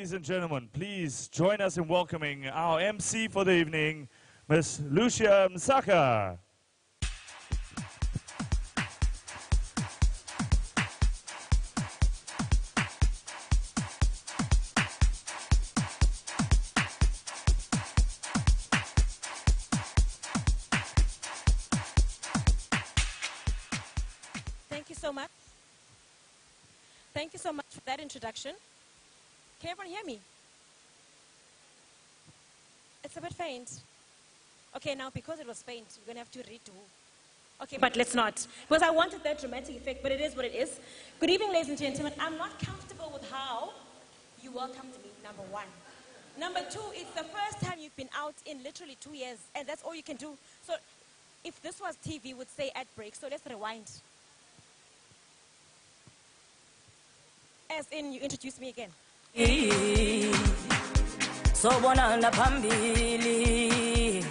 ladies and gentlemen, please join us in welcoming our MC for the evening, Miss Lucia Msaka. Thank you so much. Thank you so much for that introduction. Can everyone hear me? It's a bit faint. Okay, now because it was faint, we're going to have to redo. Okay, but let's not. Because I wanted that dramatic effect, but it is what it is. Good evening, ladies and gentlemen. I'm not comfortable with how you welcomed me, number one. Number two, it's the first time you've been out in literally 2 years, and that's all you can do. So if this was TV, would say ad break, so let's rewind. As in, you introduce me again. So bonana pambili.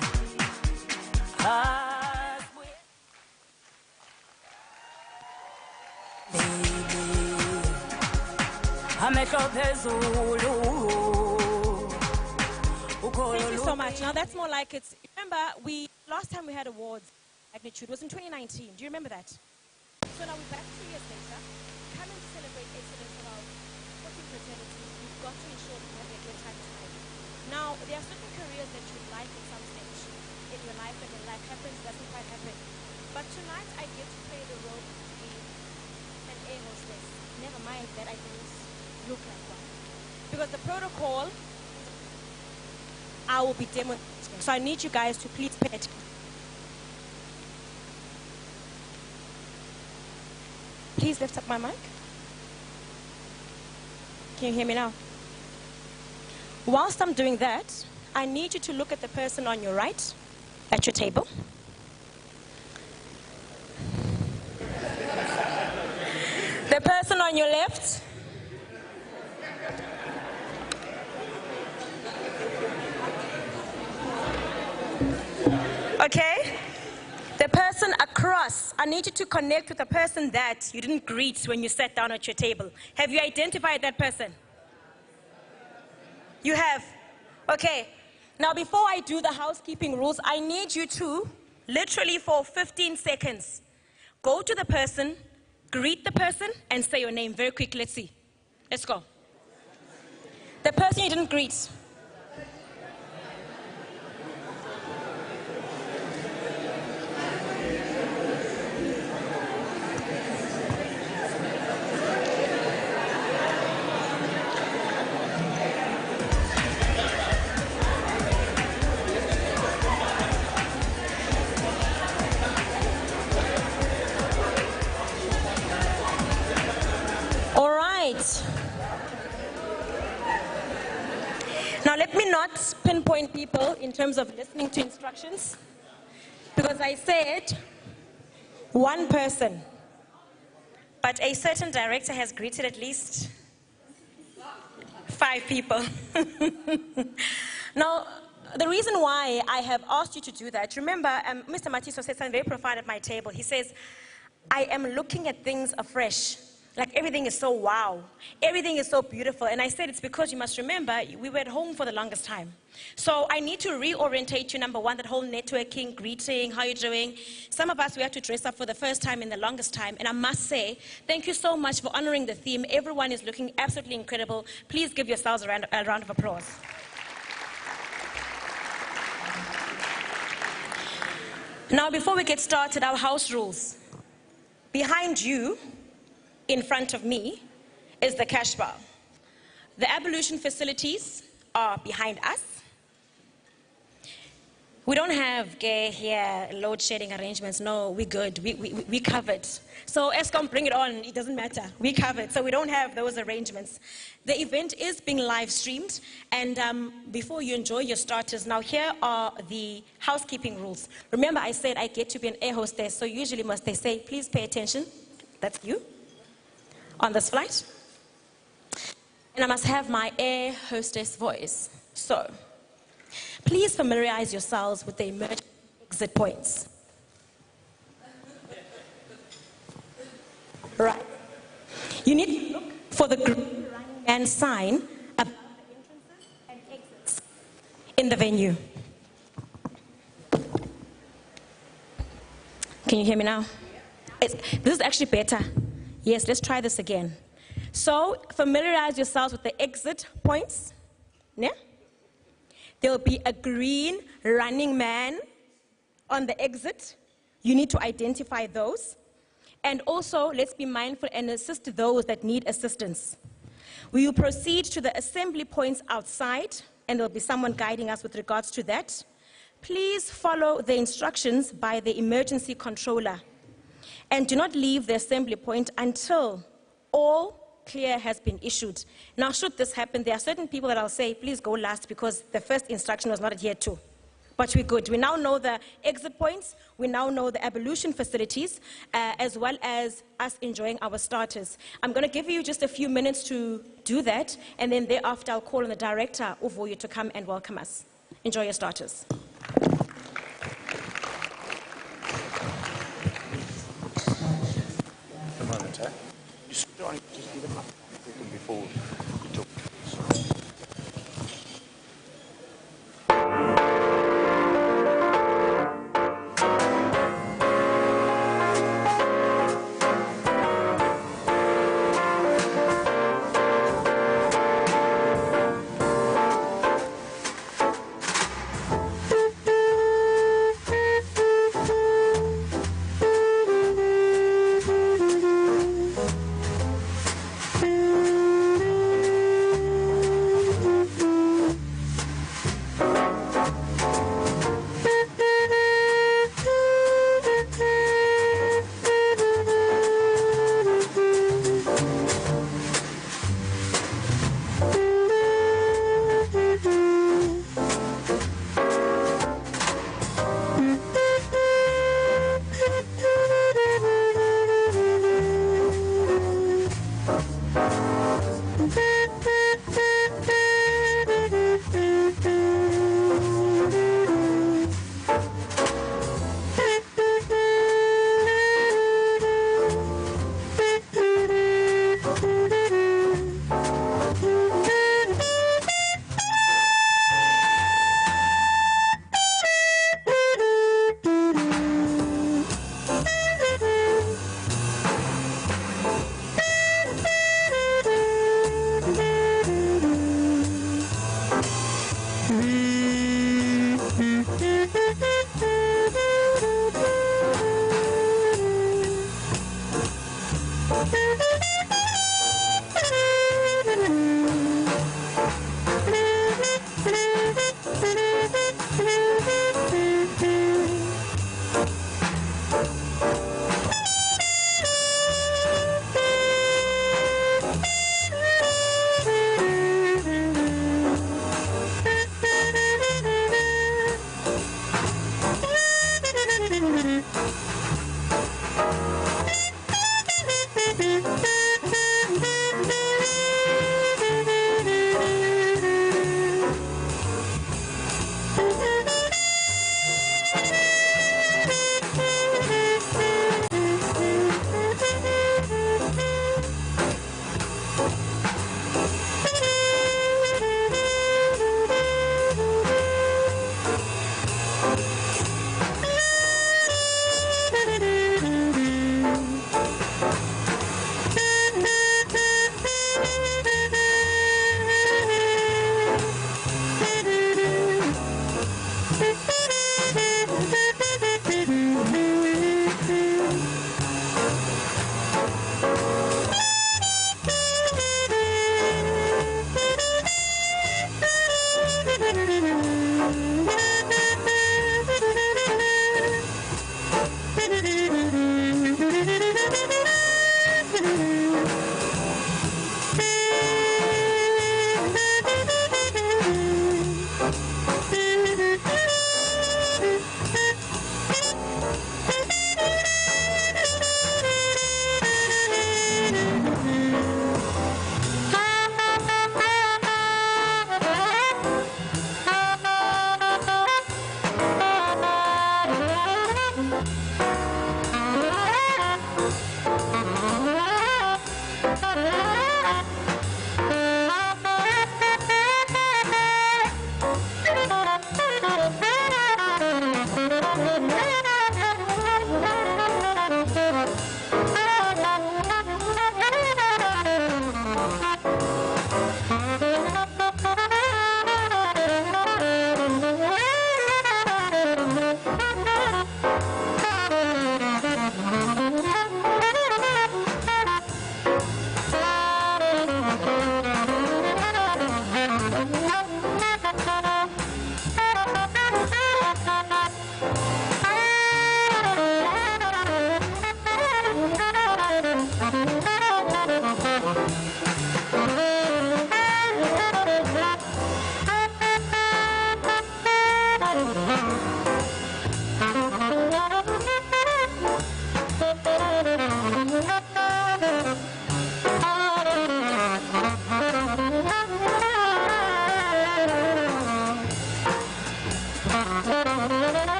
Thank you so much. Now that's more like it's. Remember, last time we had awards magnitude was in 2019. Do you remember that? So now we're back 2 years later, coming to celebrate excellence of our working fraternity. We've got to ensure that we have a good time tonight. Now there are certain careers that you like at some stage in your life, and when life happens, doesn't quite happen. But tonight I get to play the role of being an air hostess. Never mind that I don't look like one, because the protocol I will be demonstrating. So I need you guys to please pay attention. Please lift up my mic. Can you hear me now? Whilst I'm doing that, I need you to look at the person on your right at your table. The person on your left. Okay? The person across, I need you to connect with the person that you didn't greet when you sat down at your table. Have you identified that person? You have? Okay. Now, before I do the housekeeping rules, I need you to, literally for 15 seconds, go to the person, greet the person, and say your name very quick. Let's see. Let's go. The person you didn't greet. Now let me not pinpoint people in terms of listening to instructions, because I said one person, but a certain director has greeted at least 5 people. Now, the reason why I have asked you to do that, remember, Mr. Matiso said something very profound at my table. He says, I am looking at things afresh. Like everything is so wow. Everything is so beautiful. And I said it's because you must remember, we were at home for the longest time. So I need to reorientate you, number one, that whole networking, greeting, how you doing. Some of us, we have to dress up for the first time in the longest time. And I must say, thank you so much for honoring the theme. Everyone is looking absolutely incredible. Please give yourselves a round of applause. Now, before we get started, our house rules. Behind you, in front of me, is the cash bar. The ablution facilities are behind us. We don't have gay hair, load shedding arrangements. No, we're good. We covered. So Eskom, bring it on. It doesn't matter. We covered. So we don't have those arrangements. The event is being live streamed. And before you enjoy your starters, now here are the housekeeping rules. Remember, I said I get to be an air hostess. So usually must they say, please pay attention. That's you on this flight. And I must have my air hostess voice. So please familiarize yourselves with the emergency exit points. Right. You need to look for the green running man sign above the venue. Can you hear me now? This is actually better. Yes, let's try this again. So familiarize yourselves with the exit points. Yeah? There'll be a green running man on the exit. You need to identify those. And also, let's be mindful and assist those that need assistance. We will proceed to the assembly points outside, and there'll be someone guiding us with regards to that. Please follow the instructions by the emergency controller. And do not leave the assembly point until all clear has been issued. Now, should this happen, there are certain people that I'll say, please go last because the first instruction was not adhered to. But we're good. We now know the exit points. We now know the ablution facilities, as well as us enjoying our starters. I'm going to give you just a few minutes to do that, and then thereafter I'll call on the director, Uvuyo, to come and welcome us. Enjoy your starters. Just give them up before you talk.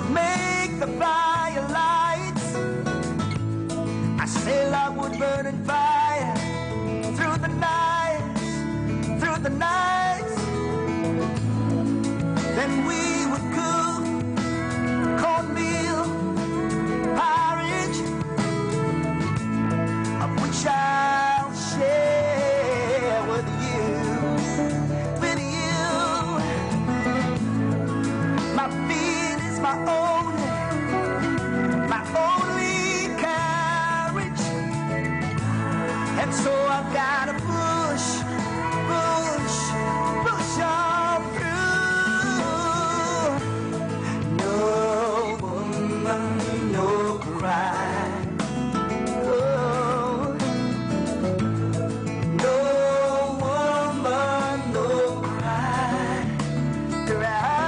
make the firelights. I say love would burn in fire through the nights, through the nights. Then we would cook cornmeal porridge, of which I'll share with you, with you. My feet is my only carriage, and so I've got to push on through. No woman, no cry. Oh, no woman, no cry. Cry.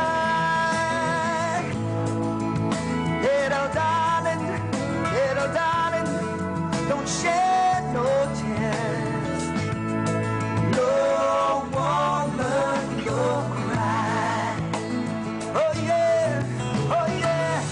Little darling, don't shed no tears. No woman, no cry. Oh yeah, oh yeah.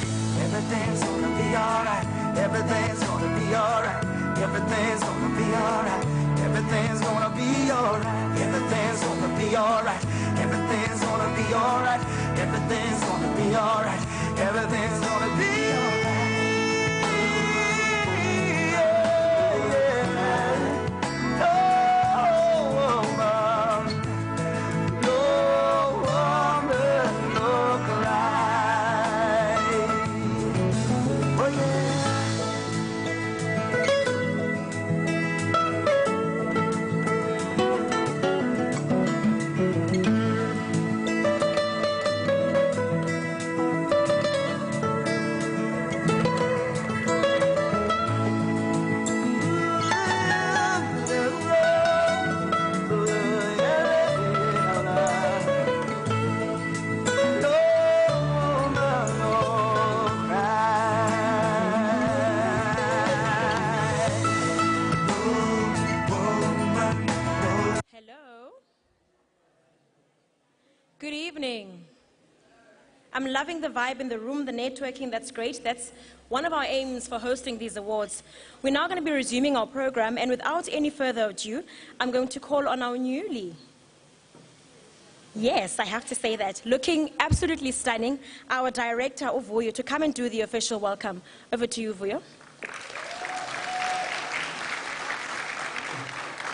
Everything's gonna be alright. Everything's gonna be alright. Everything's gonna be alright. Everything's gonna be alright. Everything's gonna be alright. Everything's gonna be alright. Everything's gonna be alright. Everything's gonna be alright. Yeah. Oh, woman, no woman, no cry. Oh yeah. Hello. Good evening. I'm loving the vibe in the room, the networking, that's great. That's one of our aims for hosting these awards. We're now going to be resuming our program, and without any further ado, I'm going to call on our newly, yes, I have to say that, looking absolutely stunning, our director, Vuyo, to come and do the official welcome. Over to you, Vuyo.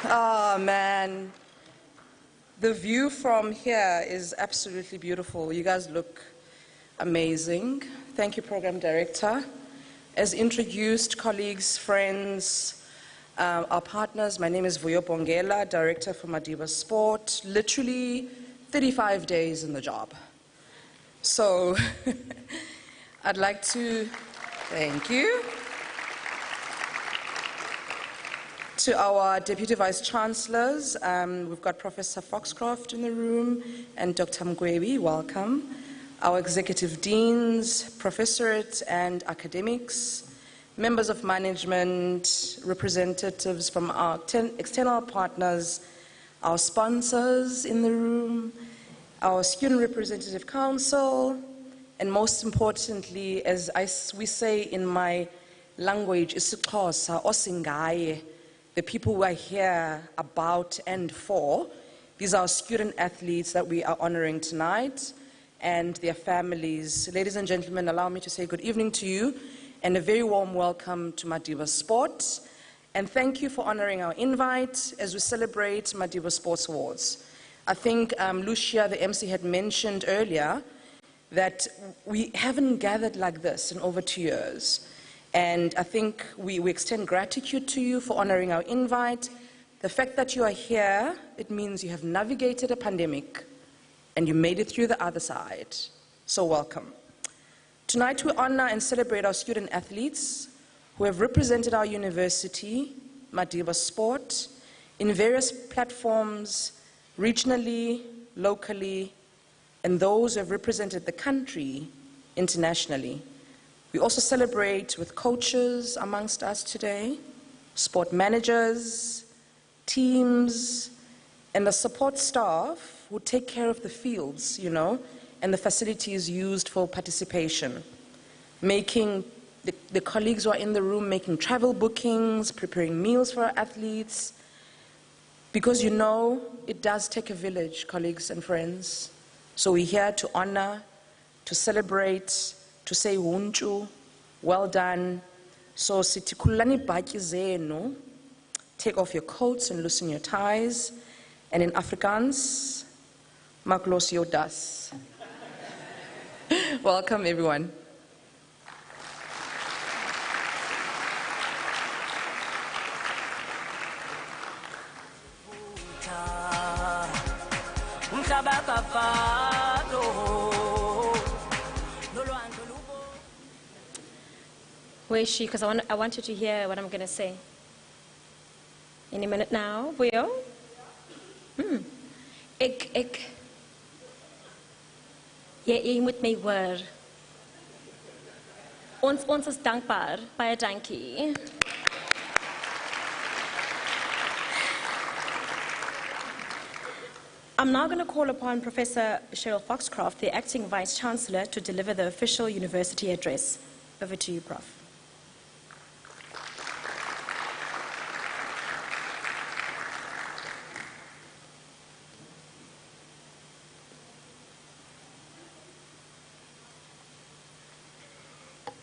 Oh, man. The view from here is absolutely beautiful. You guys look amazing. Thank you, Program Director. As introduced, colleagues, friends, our partners, my name is Vuyo Bongela, Director for Madibaz Sport. Literally 35 days in the job. So I'd like to thank you. To our Deputy Vice Chancellors, we've got Professor Foxcroft in the room and Dr. Mgwebi, welcome. Our Executive Deans, Professorate and academics, members of management, representatives from our external partners, our sponsors in the room, our Student Representative Council, and most importantly, as we say in my language, isiXhosa, osingaye, the people who are here about and for. These are student athletes that we are honoring tonight and their families. Ladies and gentlemen, allow me to say good evening to you and a very warm welcome to Madibaz Sport. And thank you for honoring our invite as we celebrate Madibaz Sports Awards. I think Lucia, the MC, had mentioned earlier that we haven't gathered like this in over 2 years. And I think we extend gratitude to you for honoring our invite. The fact that you are here, it means you have navigated a pandemic and you made it through the other side. So welcome. Tonight we honor and celebrate our student athletes who have represented our university, Madibaz Sport, in various platforms, regionally, locally, and those who have represented the country internationally. We also celebrate with coaches amongst us today, sport managers, teams, and the support staff who take care of the fields, and the facilities used for participation. the colleagues who are in the room making travel bookings, preparing meals for our athletes. Because you know, it does take a village, colleagues and friends. So we're here to honor, to celebrate, to say unchu, well done. So sitikulani bhatyi zenu, take off your coats and loosen your ties. And in Afrikaans, maklos jou das. Welcome, everyone. Where is she? Because I want you to hear what I'm going to say. Any minute now, Vuyo? Jy moet my hoor. Ons is dankbaar. Baie dankie. I'm now going to call upon Professor Cheryl Foxcroft, the Acting Vice-Chancellor, to deliver the official university address. Over to you, Prof.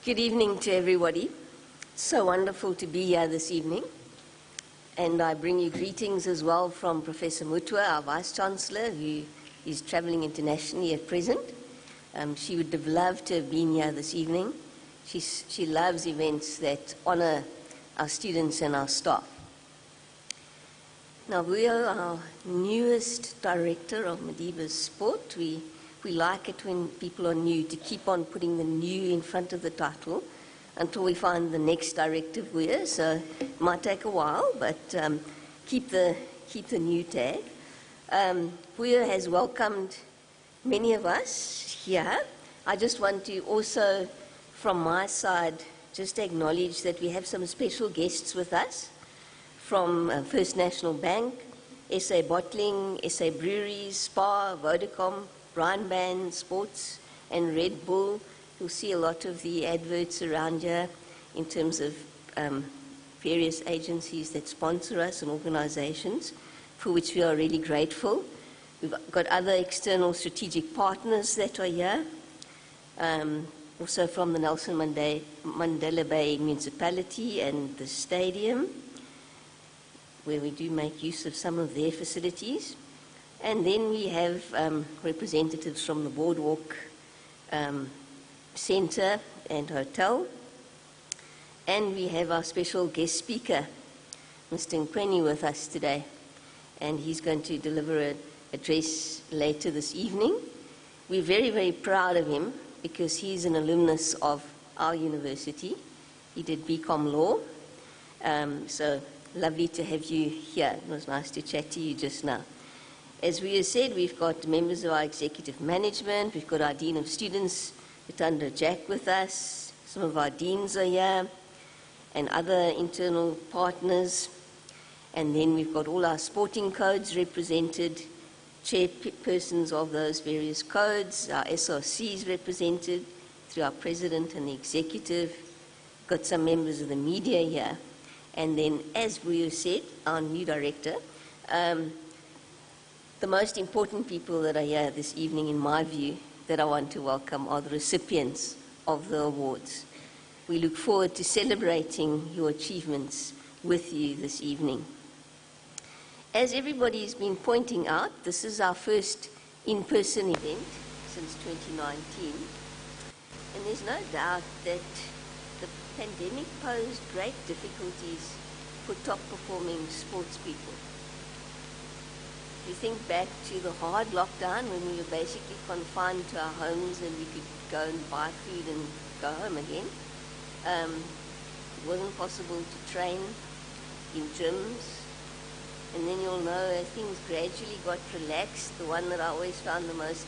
Good evening to everybody. It's so wonderful to be here this evening. And I bring you greetings as well from Professor Mutwa, our Vice-Chancellor, who is traveling internationally at present. She would have loved to have been here this evening. She loves events that honor our students and our staff. Now, we are our newest director of Madibaz Sport. We like it when people are new to keep on putting the new in front of the title until we find the next director, Vuyo. So it might take a while, but keep the new tag. Vuyo has welcomed many of us here. I just want to also, from my side, just acknowledge that we have some special guests with us from First National Bank, SA Bottling, SA Breweries, Spa, Vodacom, Brian Band Sports, and Red Bull. You'll see a lot of the adverts around here in terms of various agencies that sponsor us and organizations, for which we are really grateful. We've got other external strategic partners that are here, also from the Nelson Mandela Bay Municipality and the stadium, where we do make use of some of their facilities. And then we have representatives from the Boardwalk Centre and Hotel. And we have our special guest speaker, Mr. Nkweni, with us today. And he's going to deliver an address later this evening. We're very, very proud of him because he's an alumnus of our university. He did BCom Law. So lovely to have you here. It was nice to chat to you just now. As we have said, we've got members of our executive management, we've got our Dean of Students, Vitanda Jack, with us, some of our deans are here, and other internal partners. And then we've got all our sporting codes represented, chairpersons of those various codes, our SRCs represented through our president and the executive, got some members of the media here. And then, as we have said, our new director, the most important people that are here this evening, in my view, that I want to welcome are the recipients of the awards. We look forward to celebrating your achievements with you this evening. As everybody has been pointing out, this is our first in-person event since 2019. And there's no doubt that the pandemic posed great difficulties for top-performing sports people. If you think back to the hard lockdown when we were basically confined to our homes and we could go and buy food and go home again, it wasn't possible to train in gyms. And then you'll know as things gradually got relaxed, the one that I always found the most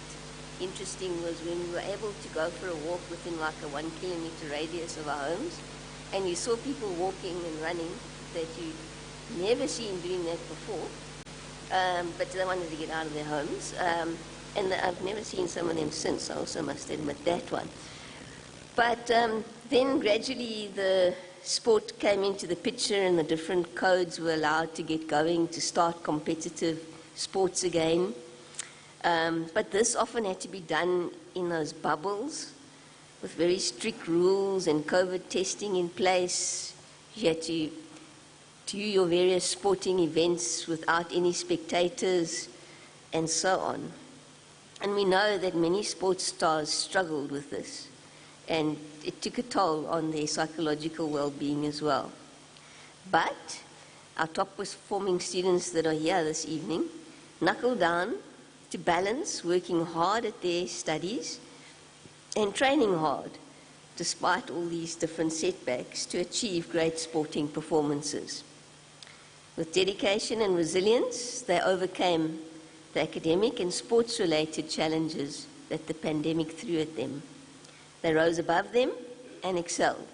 interesting was when we were able to go for a walk within like a 1 kilometer radius of our homes, and you saw people walking and running that you'd never seen doing that before. But they wanted to get out of their homes. And I've never seen some of them since, I also must admit that one. But then gradually the sport came into the picture and the different codes were allowed to get going to start competitive sports again. But this often had to be done in those bubbles with very strict rules and COVID testing in place. You had to do your various sporting events without any spectators and so on. And we know that many sports stars struggled with this, and it took a toll on their psychological well-being as well. But our top performing students that are here this evening knuckle down to balance working hard at their studies and training hard despite all these different setbacks to achieve great sporting performances. With dedication and resilience, they overcame the academic and sports-related challenges that the pandemic threw at them. They rose above them and excelled.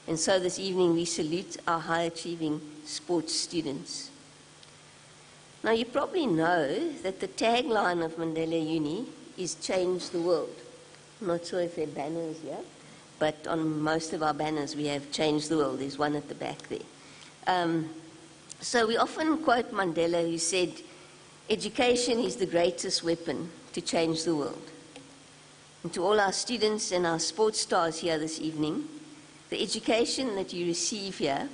And so this evening we salute our high-achieving sports students. Now you probably know that the tagline of Mandela Uni is "Change the World." I'm not sure if there are banners here, but on most of our banners we have "Change the World." There's one at the back there. So we often quote Mandela, who said, "Education is the greatest weapon to change the world." And to all our students and our sports stars here this evening, the education that you receive here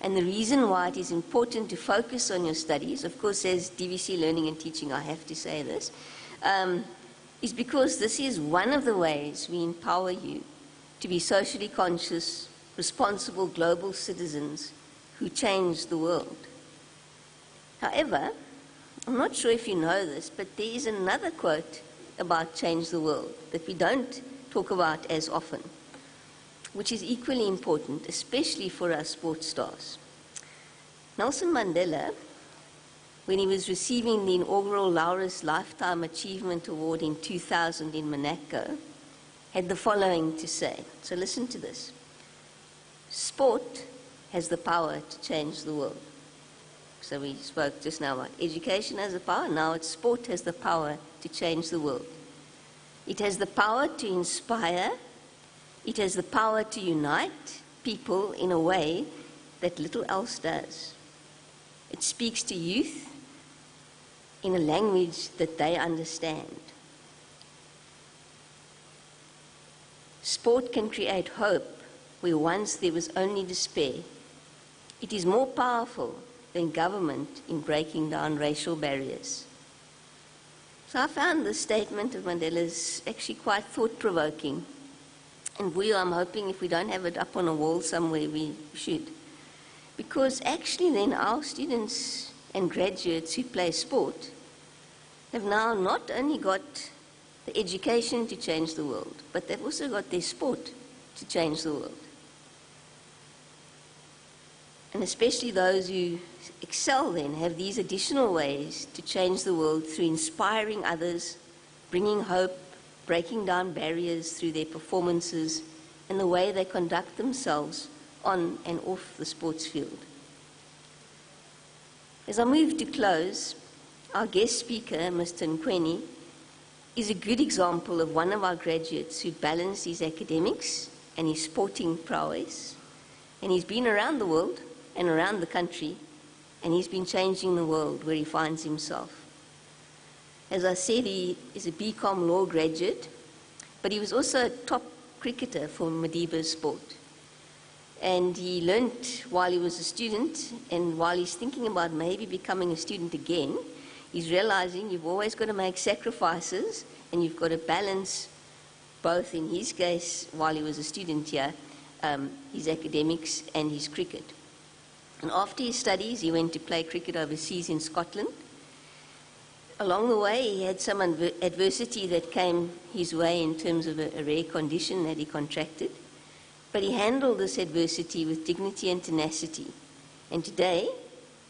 and the reason why it is important to focus on your studies, of course as DVC Learning and Teaching I have to say this, is because this is one of the ways we empower you to be socially conscious, responsible global citizens who change the world. However, I'm not sure if you know this, but there is another quote about change the world that we don't talk about as often, which is equally important, especially for our sports stars. Nelson Mandela, when he was receiving the inaugural Laureus Lifetime Achievement Award in 2000 in Monaco, had the following to say. So listen to this. "Sport has the power to change the world." So we spoke just now about education has the power, now it's sport has the power to change the world. It has the power to inspire, it has the power to unite people in a way that little else does. It speaks to youth in a language that they understand. Sport can create hope where once there was only despair. It is more powerful than government in breaking down racial barriers. So I found this statement of Mandela's actually quite thought-provoking. And I'm hoping if we don't have it up on a wall somewhere, we should. Because actually then our students and graduates who play sport have now not only got the education to change the world, but they've also got their sport to change the world. And especially those who excel then have these additional ways to change the world through inspiring others, bringing hope, breaking down barriers through their performances and the way they conduct themselves on and off the sports field. As I move to close, our guest speaker, Mr. Nkweni, is a good example of one of our graduates who balanced his academics and his sporting prowess. And he's been around the world and around the country, and he's been changing the world where he finds himself. As I said, he is a BCom law graduate, but he was also a top cricketer for Madibaz sport. And he learnt while he was a student, and while he's thinking about maybe becoming a student again, he's realizing you've always got to make sacrifices, and you've got to balance both, in his case, while he was a student here, his academics and his cricket. And after his studies, he went to play cricket overseas in Scotland. Along the way, he had some adversity that came his way in terms of a rare condition that he contracted. But he handled this adversity with dignity and tenacity. And today,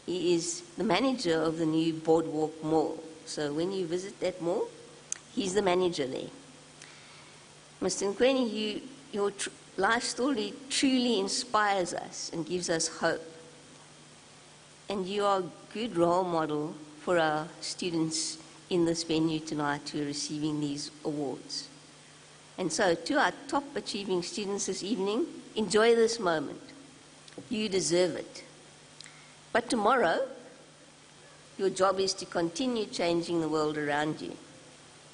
he is the manager of the new Boardwalk Mall. So when you visit that mall, he's the manager there. Mr. Nkweni, your life story truly inspires us and gives us hope. And you are a good role model for our students in this venue tonight who are receiving these awards. And so to our top achieving students this evening, enjoy this moment. You deserve it. But tomorrow, your job is to continue changing the world around you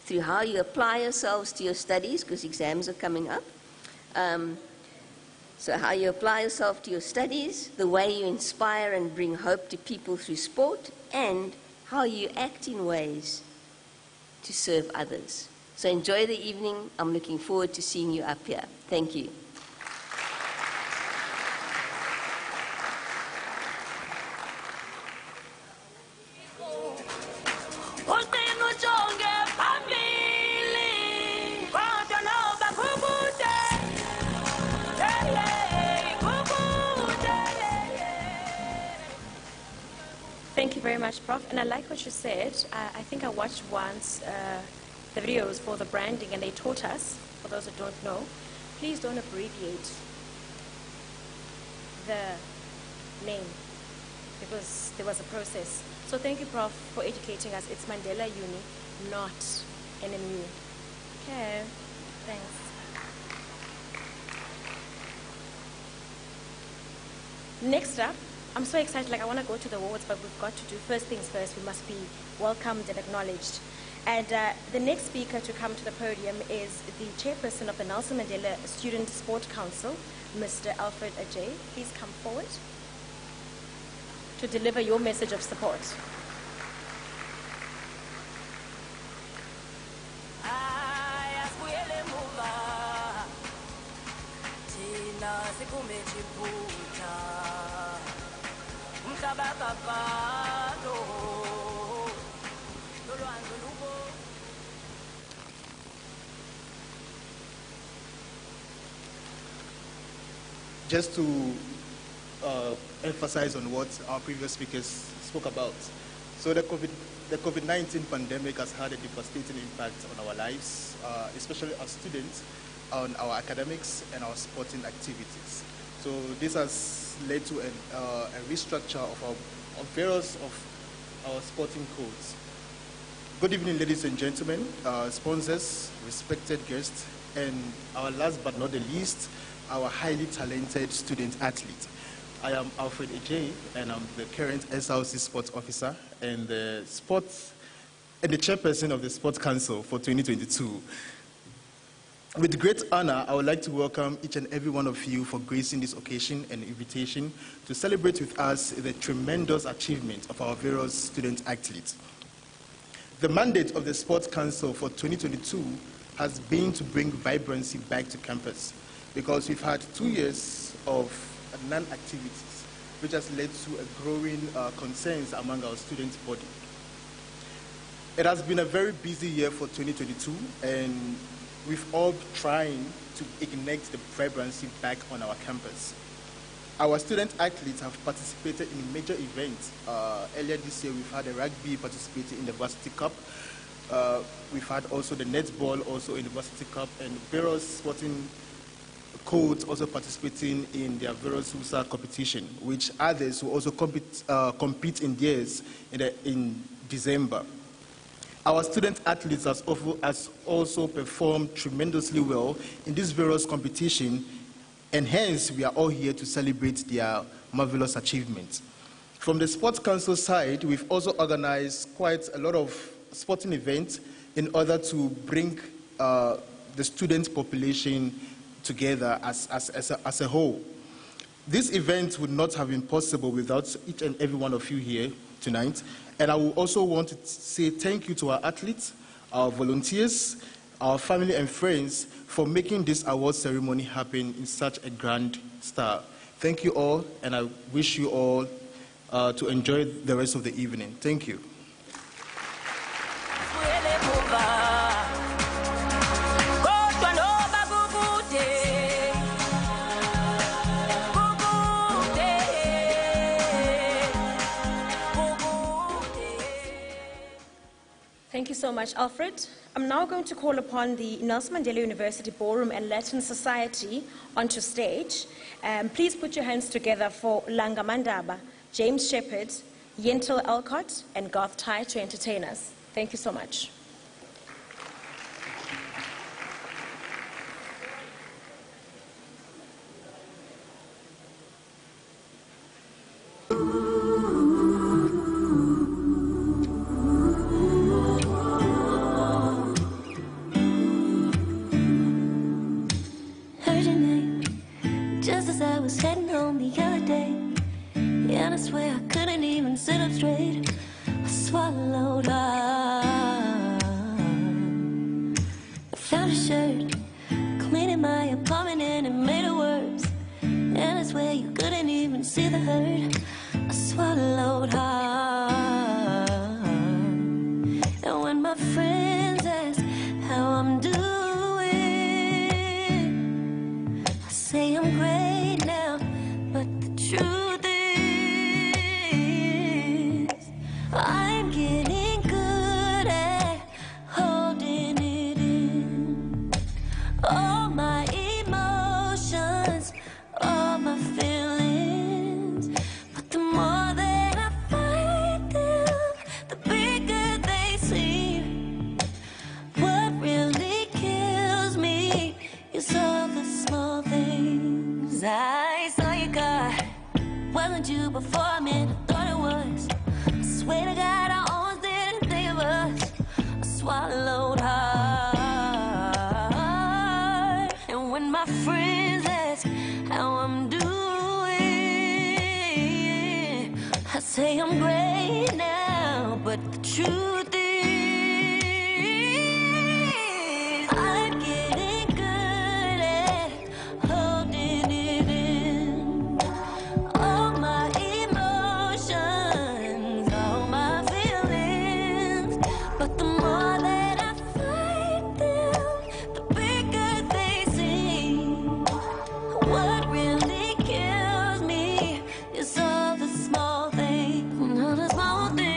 through how you apply yourselves to your studies, because exams are coming up. So how you apply yourself to your studies, the way you inspire and bring hope to people through sport, and how you act in ways to serve others. So enjoy the evening. I'm looking forward to seeing you up here. Thank you. Thank you very much, Prof. And I like what you said. I think I watched once the videos for the branding, and they taught us, for those that don't know, please don't abbreviate the name, because there was a process. So thank you, Prof, for educating us. It's Mandela Uni, not NMU. Okay, thanks. Next up, I'm so excited, like I want to go to the awards, but we've got to do first things first. We must be welcomed and acknowledged. And the next speaker to come to the podium is the chairperson of the Nelson Mandela Student Sport Council, Mr. Alfred Ajay. Please come forward to deliver your message of support. Just to emphasize on what our previous speakers spoke about. So the COVID-19 pandemic has had a devastating impact on our lives, especially as students, on our academics and our sporting activities. So this has led to a restructure of various of our sporting codes. Good evening, ladies and gentlemen, sponsors, respected guests, and our last but not the least, our highly talented student athlete. I am Alfred Ajay, and I'm the current SRC Sports Officer and the chairperson of the Sports Council for 2022. With great honor, I would like to welcome each and every one of you for gracing this occasion and invitation to celebrate with us the tremendous achievement of our various student athletes. The mandate of the Sports Council for 2022 has been to bring vibrancy back to campus, because we've had 2 years of non-activities, which has led to a growing concerns among our student body. It has been a very busy year for 2022, and we've all trying to ignite the vibrancy back on our campus. Our student athletes have participated in major events. Earlier this year, we've had a rugby participating in the Varsity Cup. We've had also the netball also in the Varsity Cup, and various sporting codes also participating in their various USA competition, which others will also compete in theirs in December. Our student athletes has also performed tremendously well in this various competition, and hence we are all here to celebrate their marvelous achievements. From the Sports Council side, we've also organized quite a lot of sporting events in order to bring the student population together as a whole. This event would not have been possible without each and every one of you here tonight. And I will also want to say thank you to our athletes, our volunteers, our family and friends for making this award ceremony happen in such a grand style. Thank you all, and I wish you all to enjoy the rest of the evening. Thank you. Thank you so much, Alfred. I'm now going to call upon the Nelson Mandela University Ballroom and Latin Society onto stage. Please put your hands together for Langa Mandaba, James Shepherd, Yentel Alcott, and Garth Tai to entertain us. Thank you so much. was heading home the other day, and I swear I couldn't even sit up straight. I swallowed hard. I found a shirt, cleaning my apartment and it made it worse. And I swear you couldn't even see the hurt. I swallowed hard. And when my friends ask how I'm doing, I say I'm great now, but the truth is I'm getting good at holding it in. All my emotions, all my feelings, but the more that I fight them, the bigger they seem. What really kills me is all the small things. I saw your car, wasn't you before I met, I thought it was. I swear to God, I almost didn't think of us. I swallowed hard. And when my friends ask how I'm doing, I say I'm great now, but the truth is I'm getting good at holding it in. All my emotions, all my feelings, but the more that I fight them, the bigger they seem. What really kills me is all the small things, all the small things.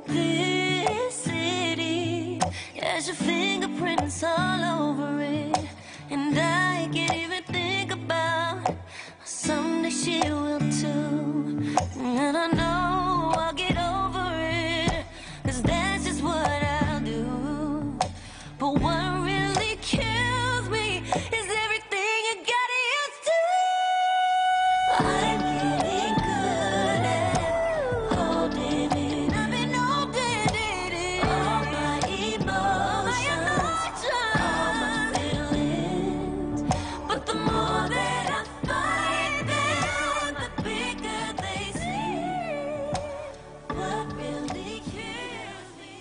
This city has your fingerprints all over it, and I can't even think about someday she will too. And I know I'll get over it, 'cause that's just what I'll do. But what really kills me is everything you got used to. I'm getting good at holding it. I've been holding it in. All my emotions, all my feelings. But the more that I fight them, the bigger they seem. What really kills me.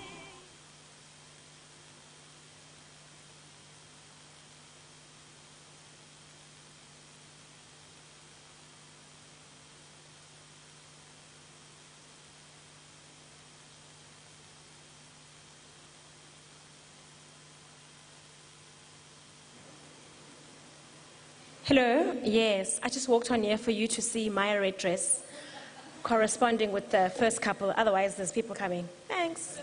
Hello, yes, I just walked on here for you to see my red dress corresponding with the first couple, otherwise there's people coming. Thanks.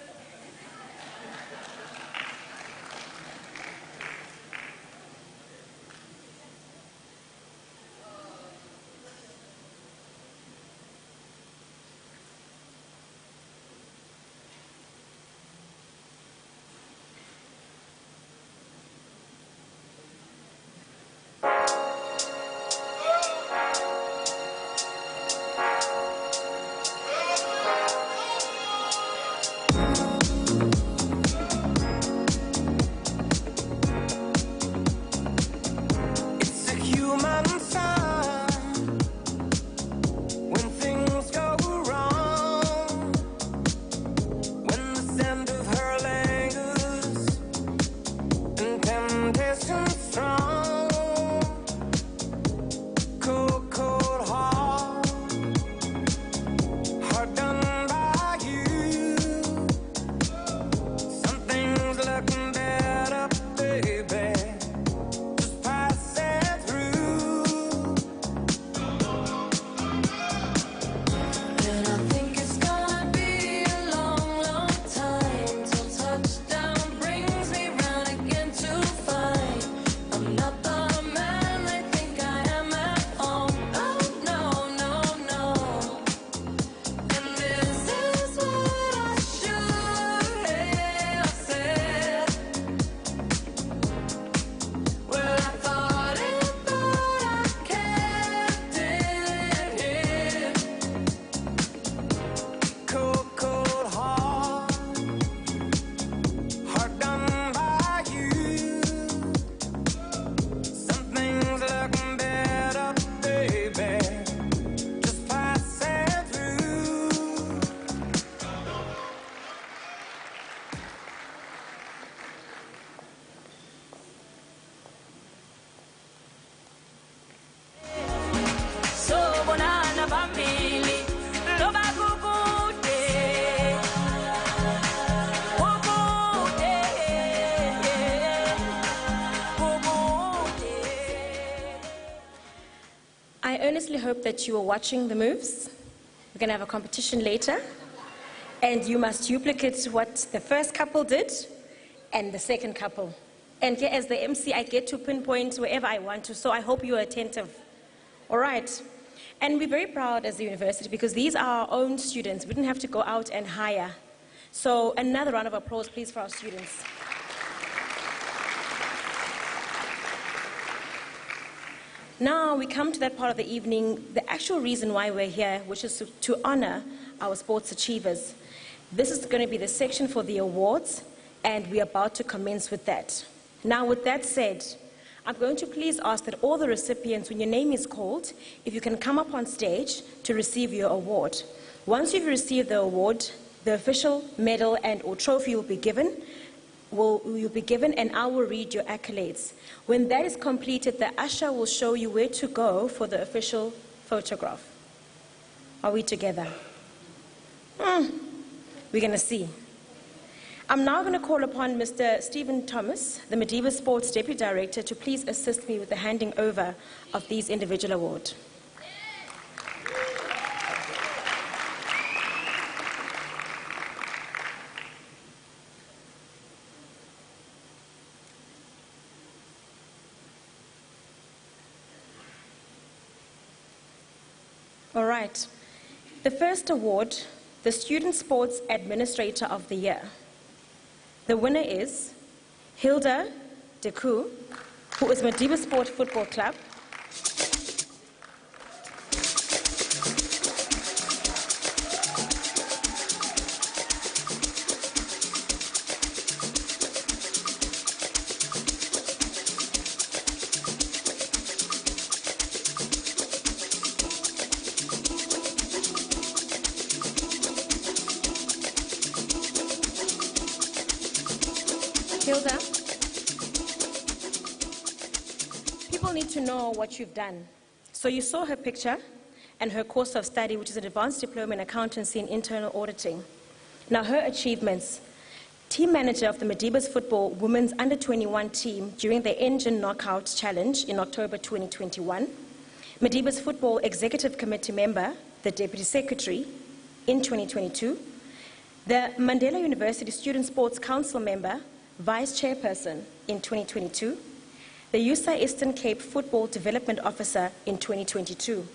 earnestly hope that you are watching the moves. We're going to have a competition later, and you must duplicate what the first couple did and the second couple. And here, as the MC, I get to pinpoint wherever I want to, so I hope you are attentive. All right. And we're very proud as a university because these are our own students. We didn't have to go out and hire. So another round of applause, please, for our students. Now we come to that part of the evening, the actual reason why we're here, which is to honor our sports achievers. This is going to be the section for the awards, and we're about to commence with that. Now, with that said, I'm going to please ask that all the recipients, when your name is called, if you can come up on stage to receive your award. Once you've received the award, the official medal and or trophy will be given. You'll be given, and I will read your accolades. When that is completed, the usher will show you where to go for the official photograph. Are we together? We're going to see. I'm now going to call upon Mr. Stephen Thomas, the Madibaz Sports Deputy Director, to please assist me with the handing over of these individual awards. All right. The first award, the Student Sports Administrator of the Year. The winner is Hilda Deku, who is Madibaz Sport Football Club. Hilda, people need to know what you've done. So you saw her picture and her course of study, which is an advanced diploma in accountancy and internal auditing. Now her achievements: team manager of the Madibaz Football Women's Under-21 team during the Engine Knockout Challenge in October 2021. Madibaz Football Executive Committee member, the Deputy Secretary in 2022. The Mandela University Student Sports Council member, Vice Chairperson in 2022, the USA Eastern Cape Football Development Officer in 2022,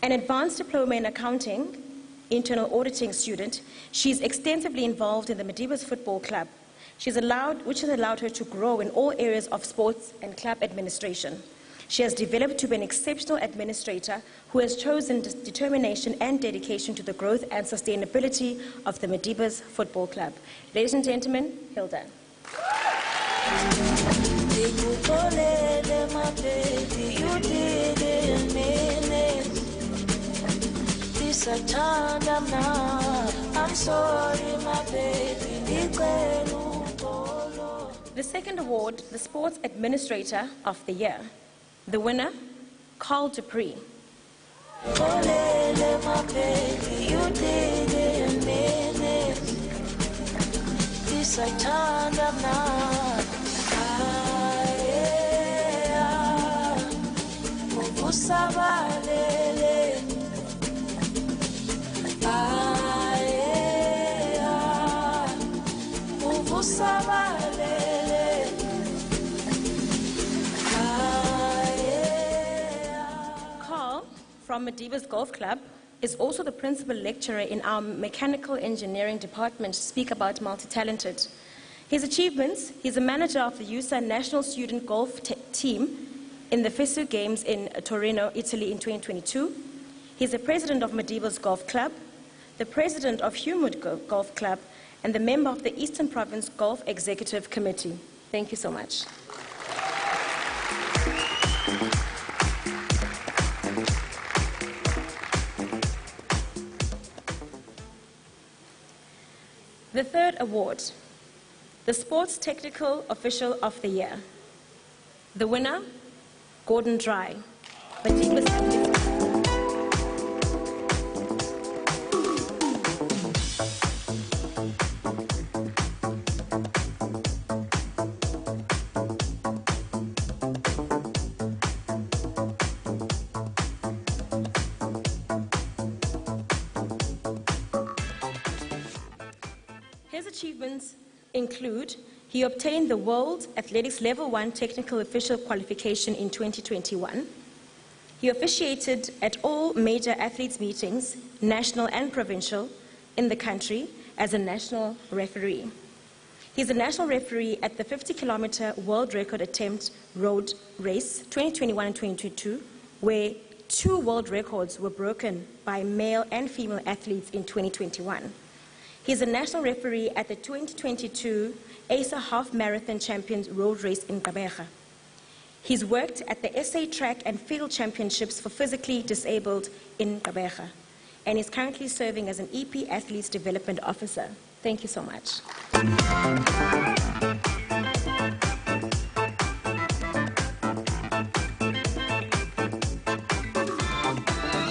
an advanced diploma in accounting, internal auditing student. She's extensively involved in the Madibaz Football Club, which has allowed her to grow in all areas of sports and club administration. She has developed to be an exceptional administrator who has chosen determination and dedication to the growth and sustainability of the Madibaz Football Club. Ladies and gentlemen, Hilda. I'm sorry, my baby. The second award, the Sports Administrator of the Year. The winner, Carl Dupree. Carl, from Madibaz Golf Club, is also the principal lecturer in our mechanical engineering department to speak about multi-talented. His achievements: he's a manager of the USA National Student Golf Team in the FISU Games in Torino, Italy in 2022. He's the president of Madibaz Golf Club, the president of Humwood Golf Club, and the member of the Eastern Province Golf Executive Committee. Thank you so much. The third award, the Sports Technical Official of the Year. The winner, Gordon Dry. His achievements include he obtained the World Athletics Level 1 Technical Official Qualification in 2021. He officiated at all major athletes' meetings, national and provincial, in the country as a national referee. He's a national referee at the 50-kilometer world record attempt road race 2021 and 2022, where 2 world records were broken by male and female athletes in 2021. He's a national referee at the 2022 ASA Half Marathon Champions Road Race in Gqeberha. He's worked at the SA Track and Field Championships for physically disabled in Gqeberha, and is currently serving as an EP Athletes Development Officer. Thank you so much.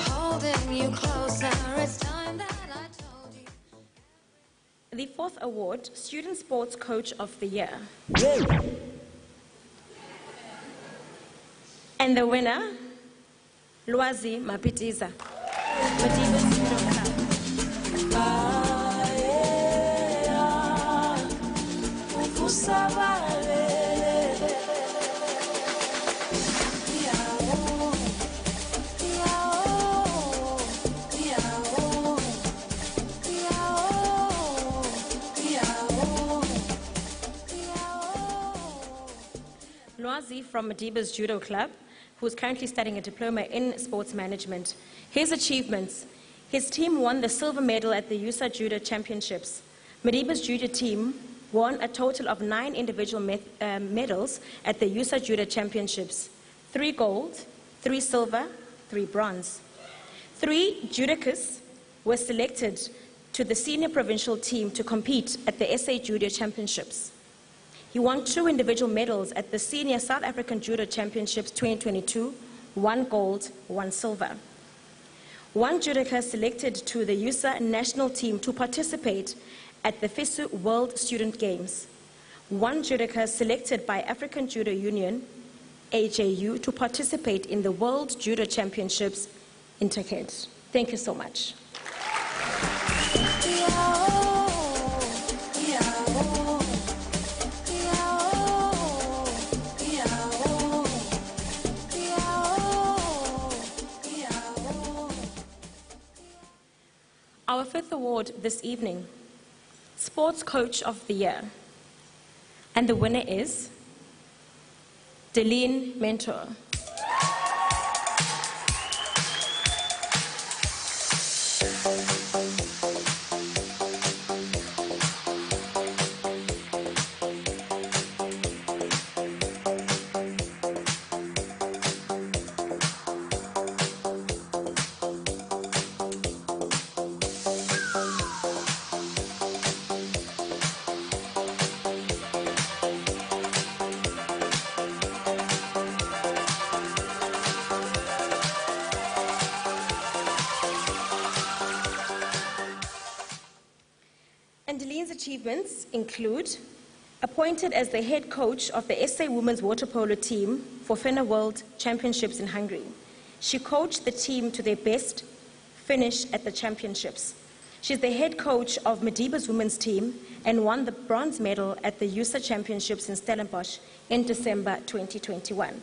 Holding you closer, it's time that I told you. The 4th award, Student Sports Coach of the Year. And the winner, Lwazi Mapitiza, Madibaz Judo Club. Lwazi from Madibaz Judo Club, who's currently studying a diploma in sports management. His achievements: his team won the silver medal at the USA Judo Championships. Madibaz Judo team won a total of 9 individual medals at the USA Judo Championships: 3 gold, 3 silver, 3 bronze. 3 judocas were selected to the senior provincial team to compete at the SA Judo Championships. He won 2 individual medals at the Senior South African Judo Championships 2022, 1 gold, 1 silver. 1 judoka selected to the USA national team to participate at the FISU World Student Games. 1 judoka selected by African Judo Union, AJU, to participate in the World Judo Championships in Turkey. Thank you so much. Our 5th award this evening, Sports Coach of the Year. And the winner is Deline Mentor. And Deline's achievements include appointed as the head coach of the SA Women's Water Polo team for FINA World Championships in Hungary. She coached the team to their best finish at the championships. She's the head coach of Madibaz women's team and won the bronze medal at the USA Championships in Stellenbosch in December 2021.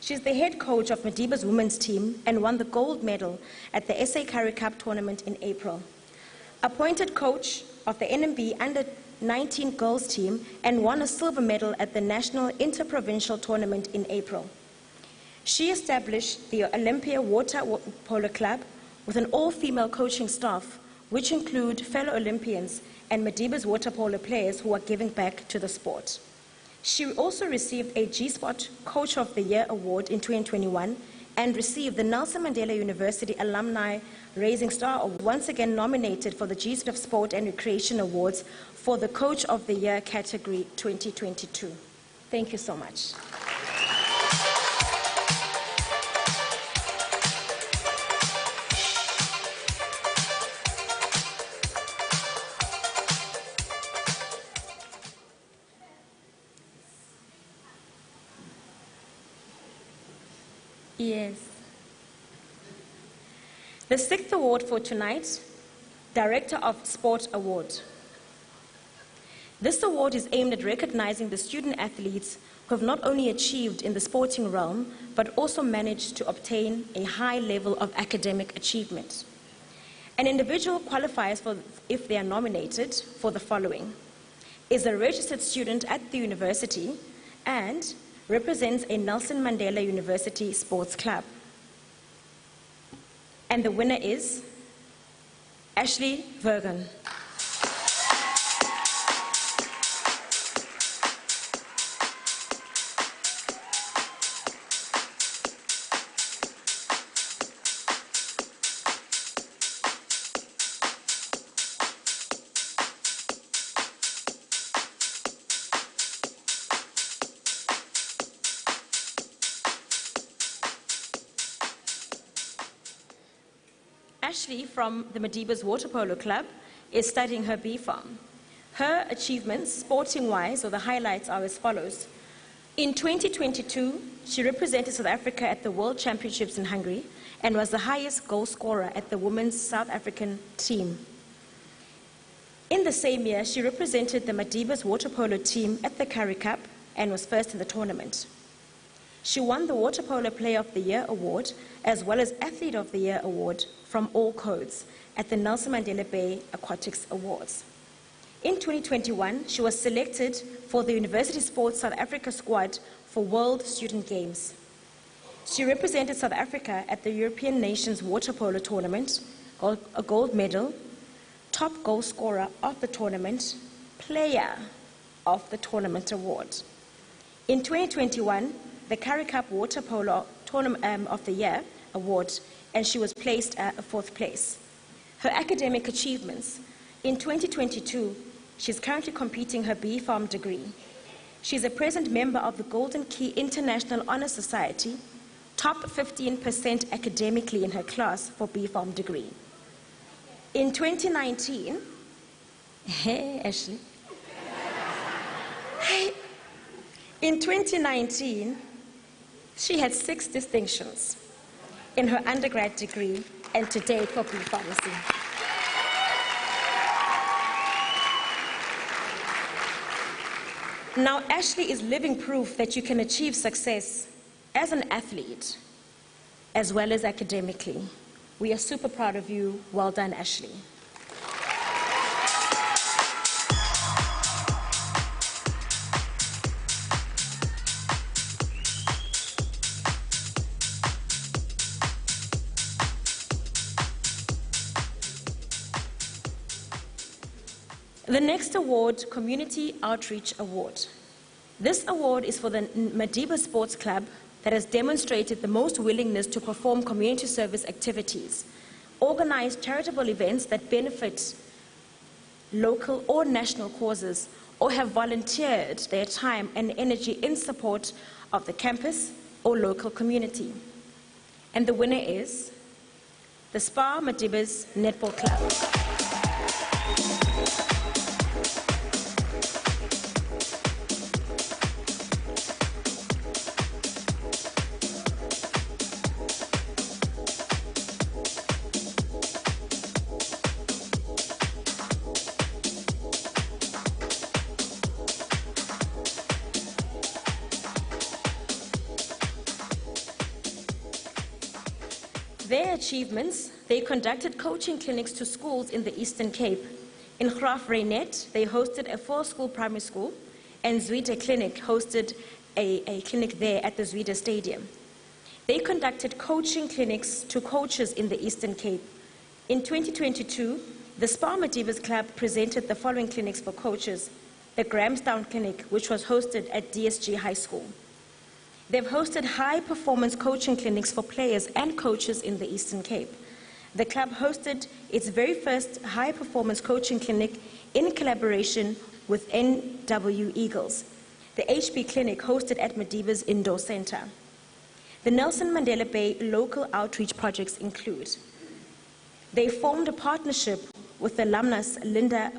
She's the head coach of Madibaz women's team and won the gold medal at the SA Currie Cup tournament in April. Appointed coach of the NMB Under-19 girls team and won a silver medal at the National Interprovincial Tournament in April. She established the Olympia Water Polo Club with an all-female coaching staff, which include fellow Olympians and Madibaz water polo players who are giving back to the sport. She also received a G-Spot Coach of the Year award in 2021 and received the Nelson Mandela University Alumni Rising Star Award, once again nominated for the G-Spot of Sport and Recreation Awards for the Coach of the Year category 2022. Thank you so much. Yes. The sixth award for tonight, Director of Sport Award. This award is aimed at recognizing the student athletes who have not only achieved in the sporting realm, but also managed to obtain a high level of academic achievement. An individual qualifies for, if they are nominated, for the following: is a registered student at the university and represents a Nelson Mandela University sports club. And the winner is Ashley Vergen. Ashley from the Madibaz Water Polo Club is studying her BPharm. Her achievements, sporting-wise, or the highlights, are as follows. In 2022, she represented South Africa at the World Championships in Hungary and was the highest goal scorer at the women's South African team. In the same year, she represented the Madibaz Water Polo team at the Currie Cup and was first in the tournament. She won the Water Polo Player of the Year award as well as Athlete of the Year award from all codes at the Nelson Mandela Bay Aquatics Awards. In 2021, she was selected for the University Sports South Africa squad for World Student Games. She represented South Africa at the European Nations Water Polo Tournament, got a gold medal, top goal scorer of the tournament, Player of the Tournament award. In 2021, the Currie Cup Water Polo Tournament of the Year award, and she was placed at fourth place. Her academic achievements: in 2022, she's currently completing her BPharm degree. She's a present member of the Golden Key International Honor Society, top 15% academically in her class for BPharm degree. In 2019, hey Ashley, in 2019, she had 6 distinctions in her undergrad degree and to date for B-Pharmacy. Now, Ashley is living proof that you can achieve success as an athlete as well as academically. We are super proud of you. Well done, Ashley. The next award, Community Outreach Award. This award is for the Madibaz Sports Club that has demonstrated the most willingness to perform community service activities, organize charitable events that benefit local or national causes, or have volunteered their time and energy in support of the campus or local community. And the winner is the SPA Madibaz Netball Club. Their achievements: they conducted coaching clinics to schools in the Eastern Cape. In Graaf Reinet, they hosted a 4-school primary school, and Zwide Clinic hosted a clinic there at the Zwide Stadium. They conducted coaching clinics to coaches in the Eastern Cape. In 2022, the SPA Madibaz Club presented the following clinics for coaches: the Grahamstown Clinic, which was hosted at DSG High School. They've hosted high-performance coaching clinics for players and coaches in the Eastern Cape. The club hosted its very first high-performance coaching clinic in collaboration with NW Eagles. The HB Clinic hosted at Madibaz Indoor Center. The Nelson Mandela Bay local outreach projects include: they formed a partnership with alumnus Linda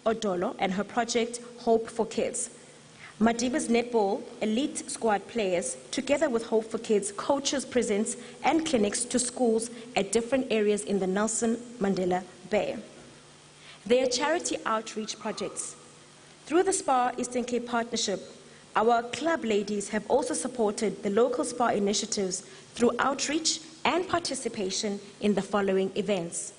Odolo and her project Hope for Kids. Madibaz Netball elite squad players, together with Hope for Kids, coaches presents and clinics to schools at different areas in the Nelson Mandela Bay. Their charity outreach projects: Through the SPA Eastern Cape Partnership, our club ladies have also supported the local SPA initiatives through outreach and participation in the following events.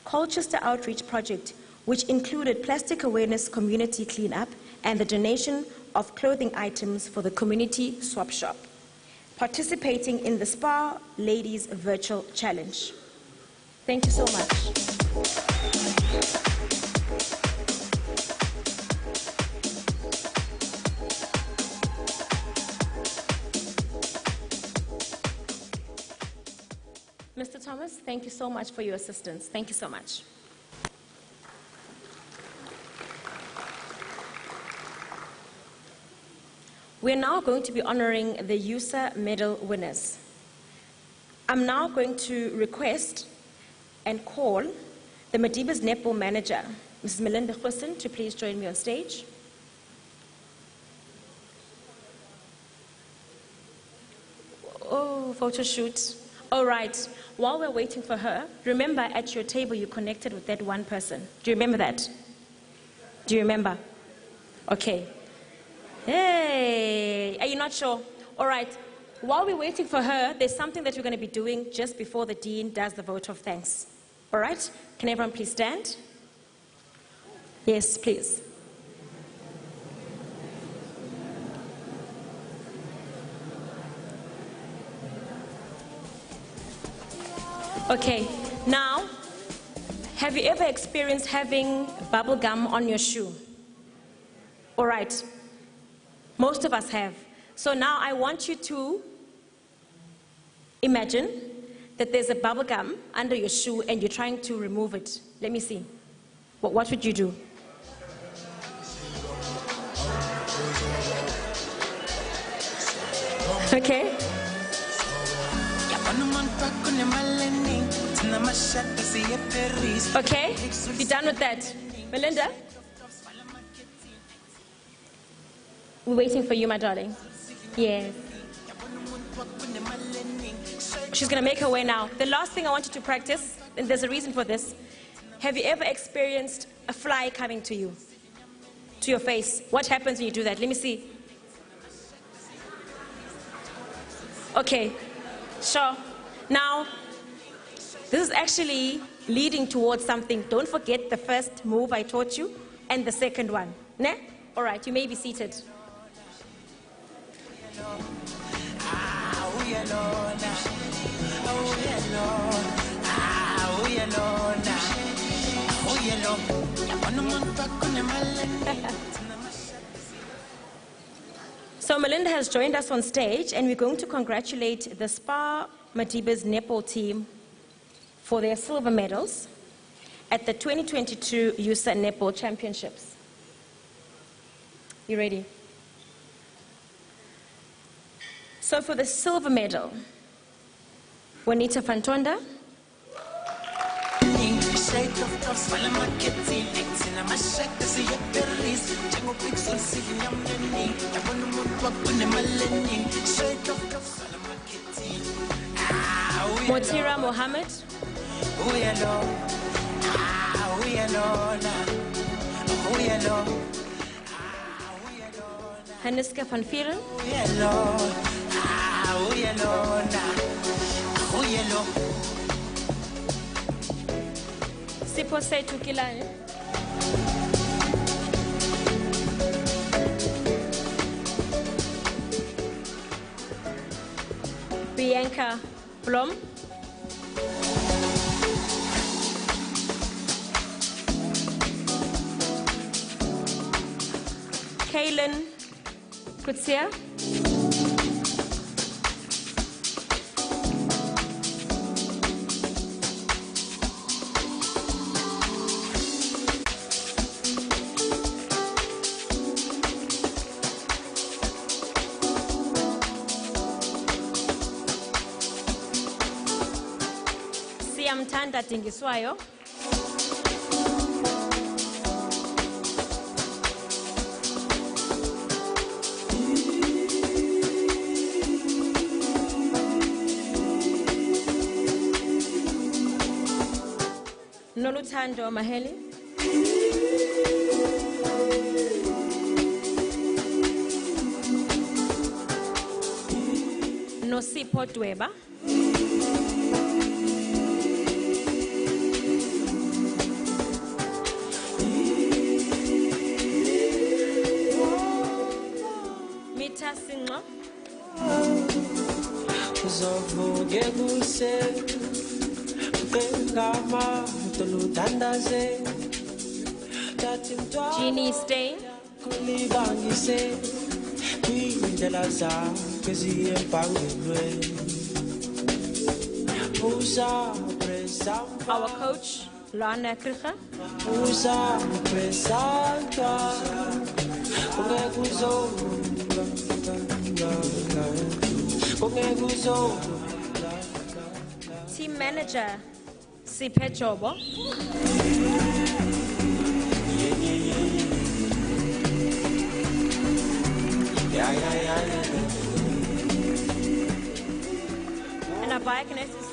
Colchester Outreach Project, which included plastic awareness community cleanup and the donation of clothing items for the community swap shop. Participating in the SPA Ladies Virtual Challenge. Thank you so much. Mr. Thomas, thank you so much for your assistance. Thank you so much. We're now going to be honoring the USA Medal winners. I'm now going to request and call the Madibaz netball manager, Mrs. Melinda Husson, to please join me on stage. Oh, photo shoot. All right. While we're waiting for her, remember at your table you connected with that one person. Do you remember that? Do you remember? Okay. Hey, are you not sure? All right. While we're waiting for her, there's something that we're going to be doing just before the dean does the vote of thanks. All right? Can everyone please stand? Yes, please. Okay, now, have you ever experienced having bubble gum on your shoe? All right, most of us have. So now I want you to imagine that there's a bubble gum under your shoe and you're trying to remove it. Let me see. What would you do? Okay. Okay, you done with that? Melinda? We're waiting for you, my darling. Yes. She's going to make her way now. The last thing I want you to practice, and there's a reason for this. Have you ever experienced a fly coming to you? To your face? What happens when you do that? Let me see. Okay, sure. Now, this is actually leading towards something. Don't forget the first move I taught you and the second one. Ne? All right, you may be seated. So Melinda has joined us on stage, and we're going to congratulate the SPA Madibaz netball team for their silver medals at the 2022 USA Netball Championships. You ready? So for the silver medal, Juanita Fantonda. Motira Mohammed. Haniska van Vieren. Sipho Setu Kilane. Bianca Blom. Kaylin Kutsia. Siyamthanda Dingiswayo. Noluthando Maheli. Sipho Dweba. Mita Singlo. Jeannie Stain. Our coach, Lana Kricha. Team manager, Siphe Jobo. And our biokinesis,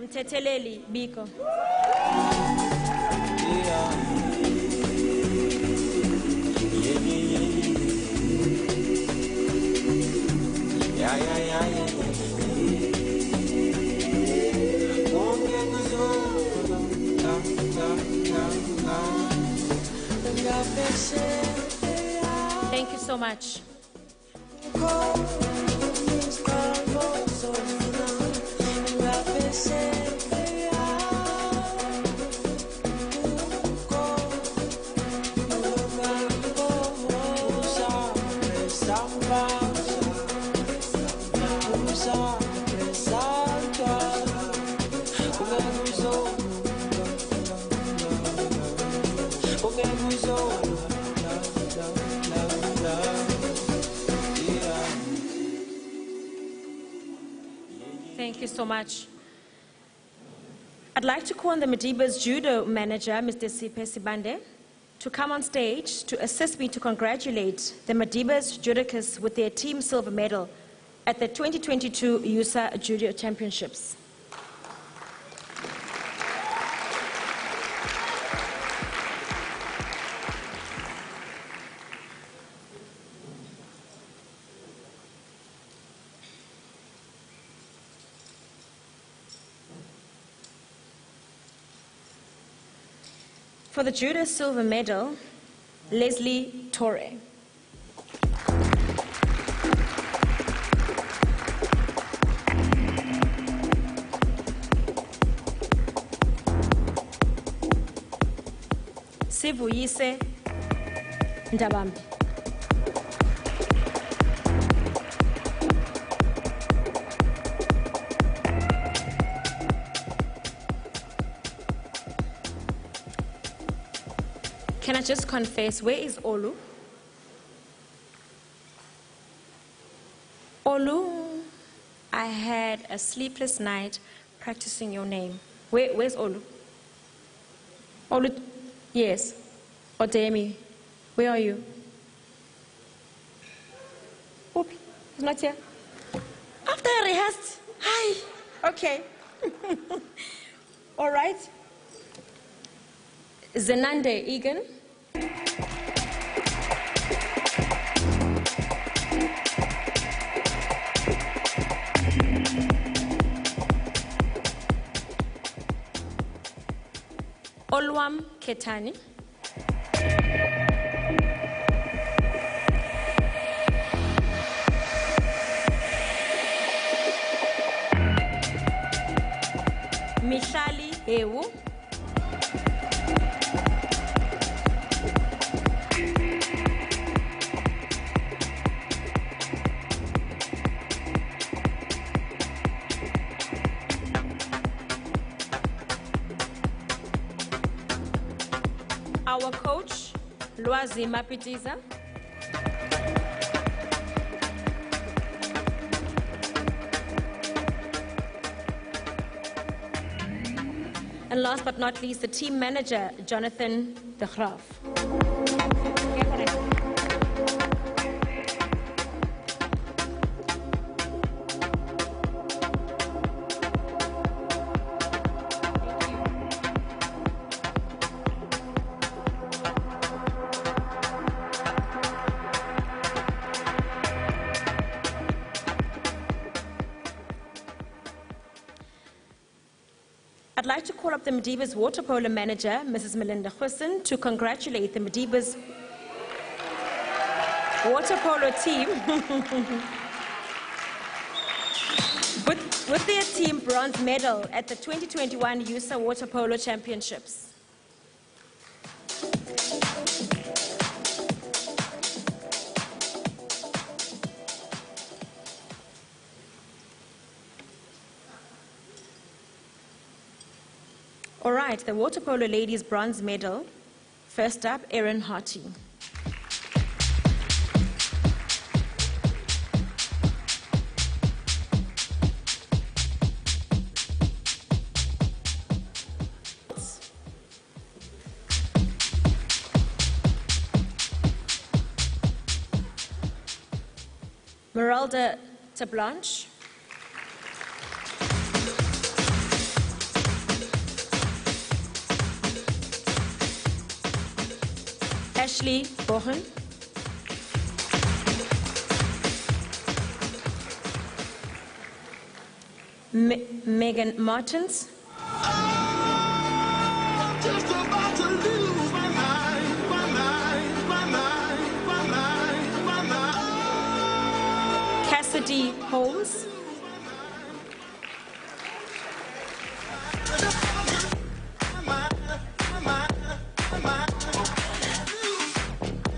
Mteteleli Biko. Thank you so much. Thank you so much. I'd like to call on the Madibaz judo manager, Mr. Siphe Sibande, to come on stage to assist me to congratulate the Madibaz judocas with their team silver medal at the 2022 USA Judo Championships. For the judo silver medal, Leslie Torre. Sivuyise Ndabambi. Can I just confess, where is Olu? Olu, I had a sleepless night practicing your name. Where's Olu? Olu, yes. Odemi, where are you? Oops, he's not here. After I rehearsed, hi, okay. All right. Zenande Egan. Olwam Ketani. Mishali Ewu. Our coach, Lwazi Mapitiza. And last but not least, the team manager, Jonathan de Graaf. I'd like to call up the Madibaz water polo manager, Mrs. Melinda Husson, to congratulate the Madibaz water polo team with their team bronze medal at the 2021 USA Water Polo Championships. All right, the water polo ladies bronze medal. First up, Erin Harty. Meralda Tablanche. Ashley Bohan. Megan Martins. Cassidy Holmes.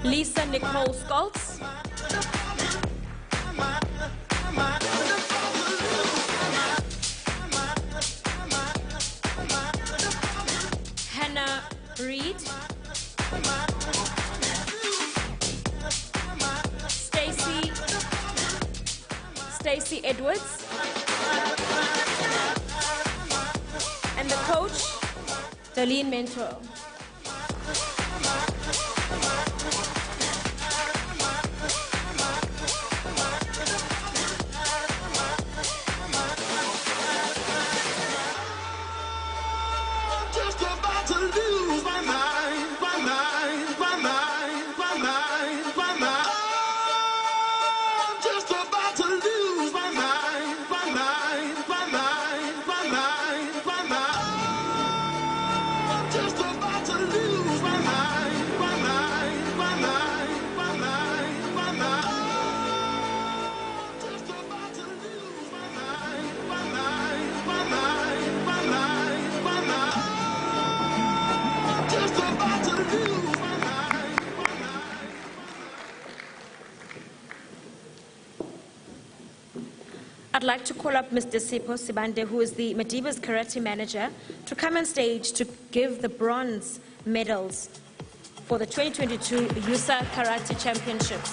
Lisa Nicole Scholz. Hannah Reed. Stacey Edwards. And the coach, Darlene Mentor. I'd like to call up Mr. Sipho Sibande, who is the Madibaz Karate Manager, to come on stage to give the bronze medals for the 2022 USA Karate Championships.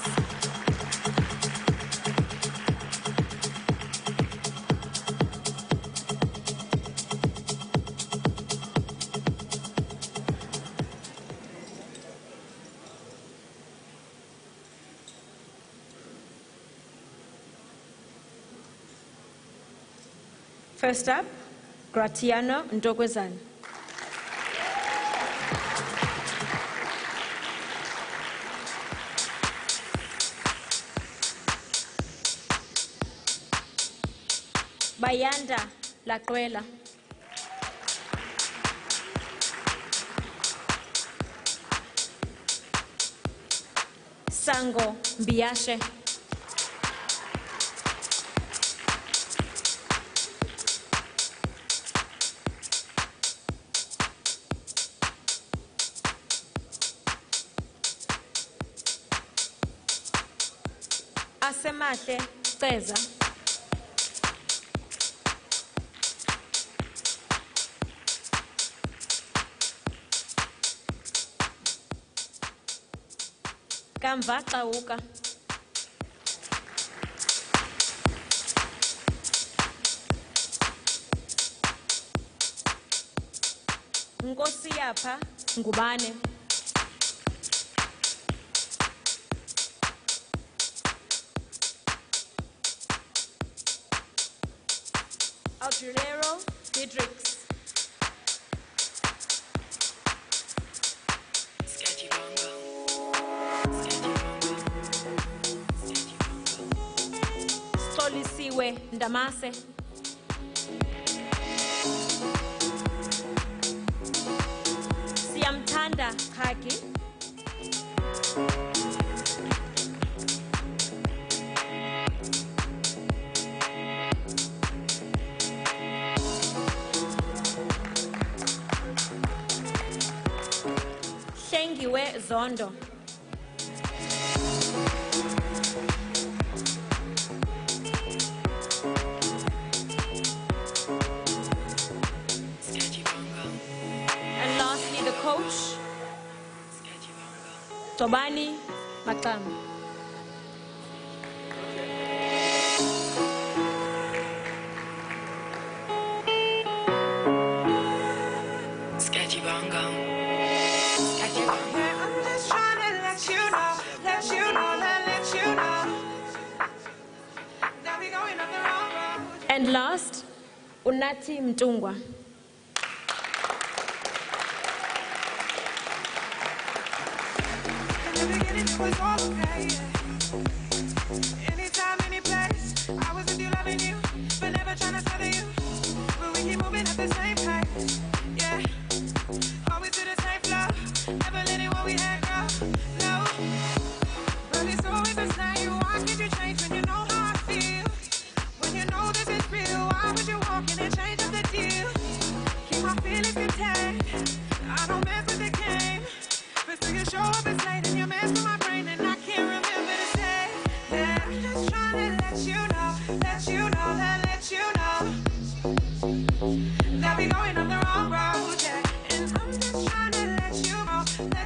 First up, Gratiano Ndogwezan. Bayanda Lakwela. Sango Mbiashe. Asemate Ceza. Kamva Kauka. Nkosi yapha ngubane. Algerero Didrix. Stolisiwe Ndamase. Khaki. Hlengiwe Zondo. And lastly, the coach, Tobani Makam. Sketchy bongo. Sketchy bongo. I'm just trying to let you know that we going on the wrong road. And last, Unati Mtungwa. In the beginning it was all okay. Anytime, any place, I was with you, loving you, but never trying to settle you. But we keep moving at the same pace, yeah. Always to the same flow, never letting what we had go, no. But it's always the same. Why can't you change when you know how I feel? When you know this is real, why would you walk in and change up the deal? Keep my feelings contained. I don't mess with the game, but still you show up as late and you mess with my brain and I can't remember to say that. I'm just trying to let you know that we going on the wrong road, yeah. And I'm just trying to let you go, but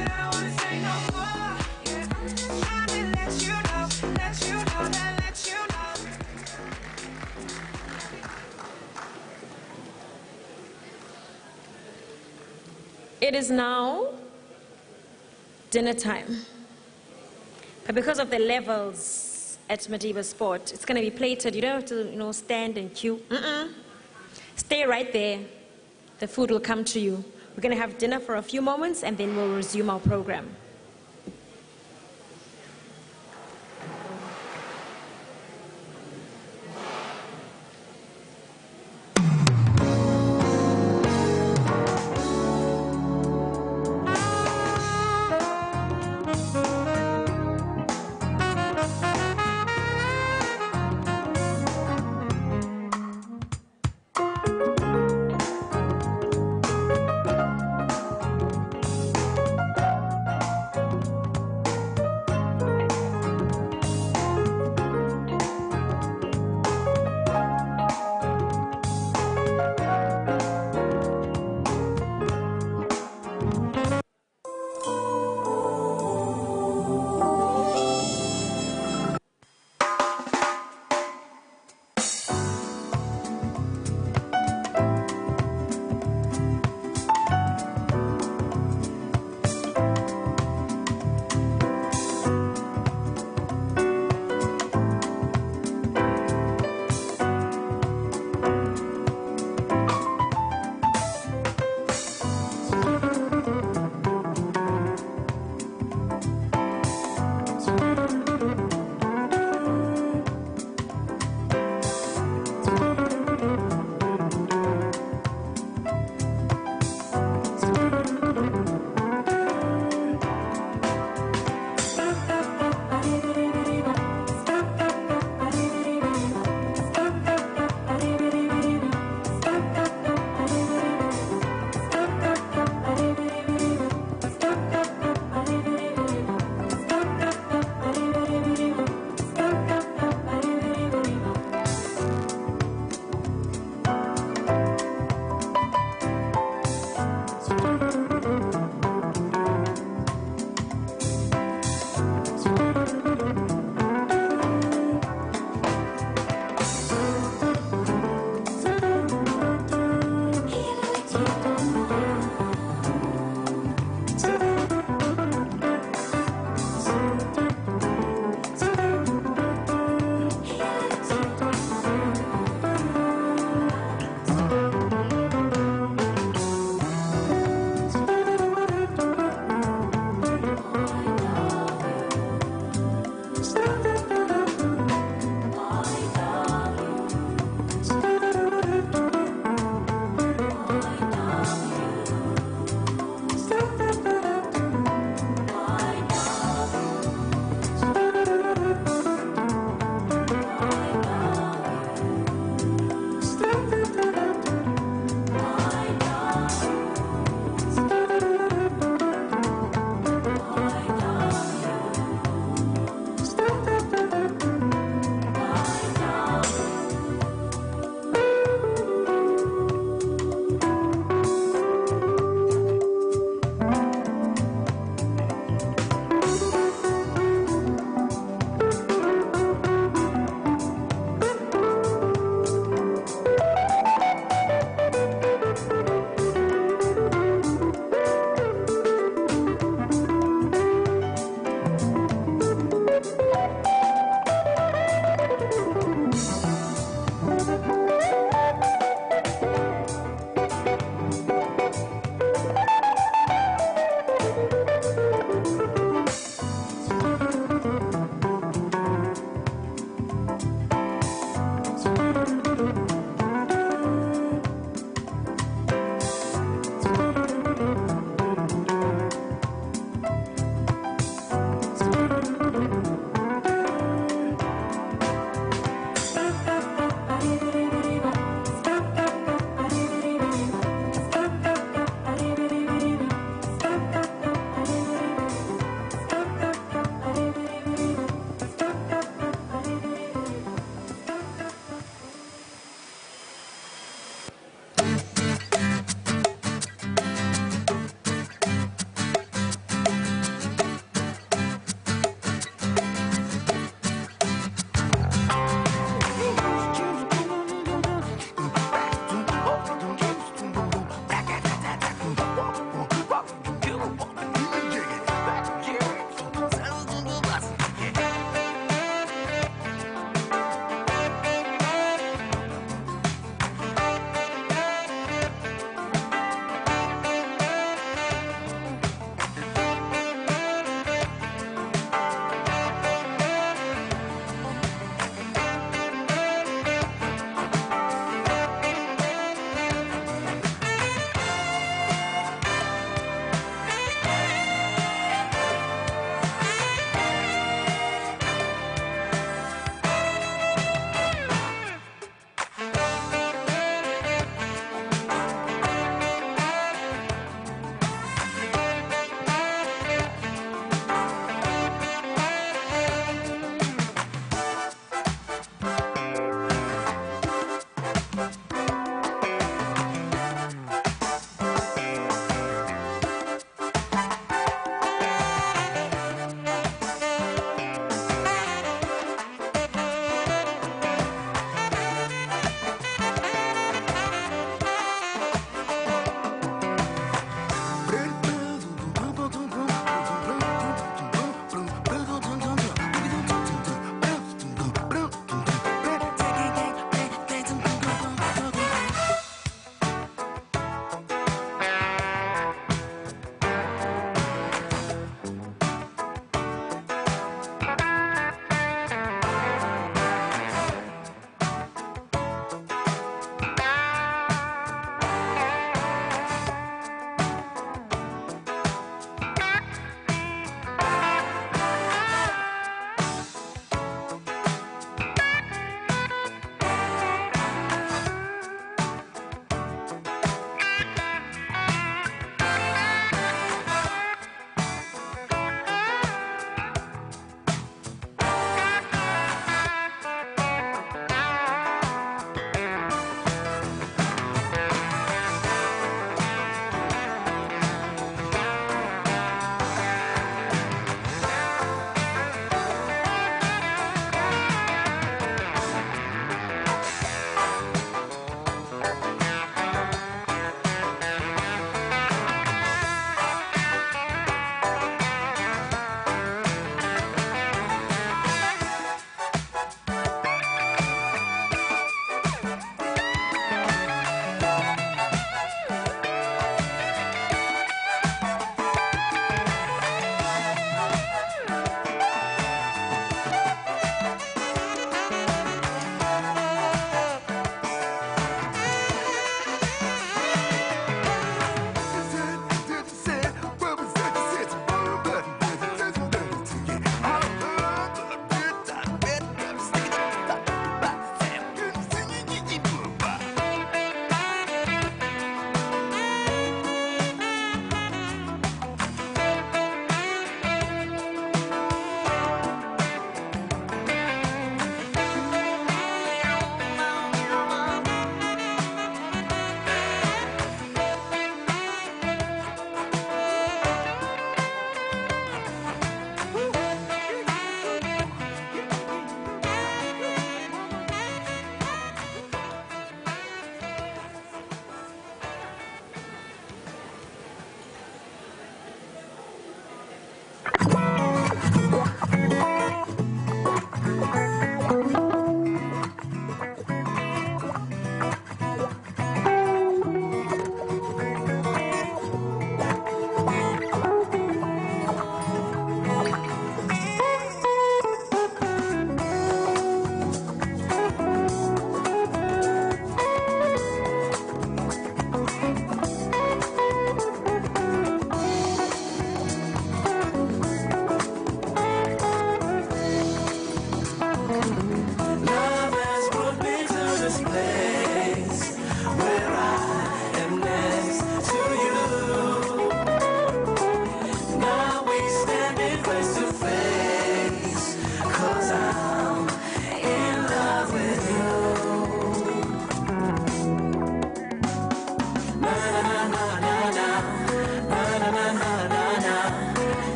I don't wanna say no more, yeah. I'm just trying to let you know, let you know. It is now dinner time. But because of the levels at Madibaz Sport, it's going to be plated. You don't have to, stand and queue. Stay right there. The food will come to you. We're going to have dinner for a few moments and then we'll resume our program.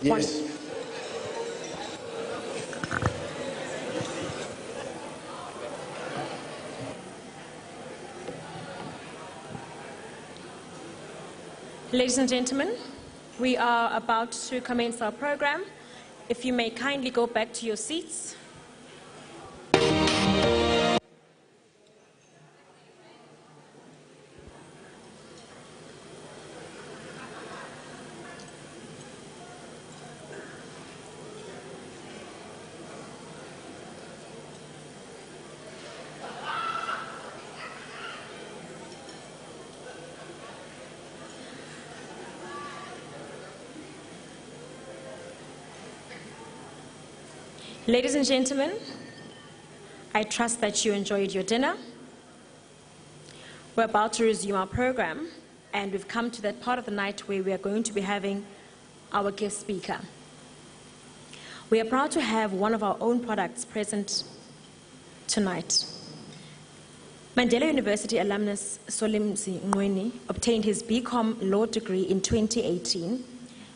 Yes. Ladies and gentlemen, we are about to commence our program. If you may kindly go back to your seats. Ladies and gentlemen, I trust that you enjoyed your dinner. We're about to resume our program, and we've come to that part of the night where we are going to be having our guest speaker. We are proud to have one of our own products present tonight. Mandela University alumnus Solimzi Ngweni obtained his BCom law degree in 2018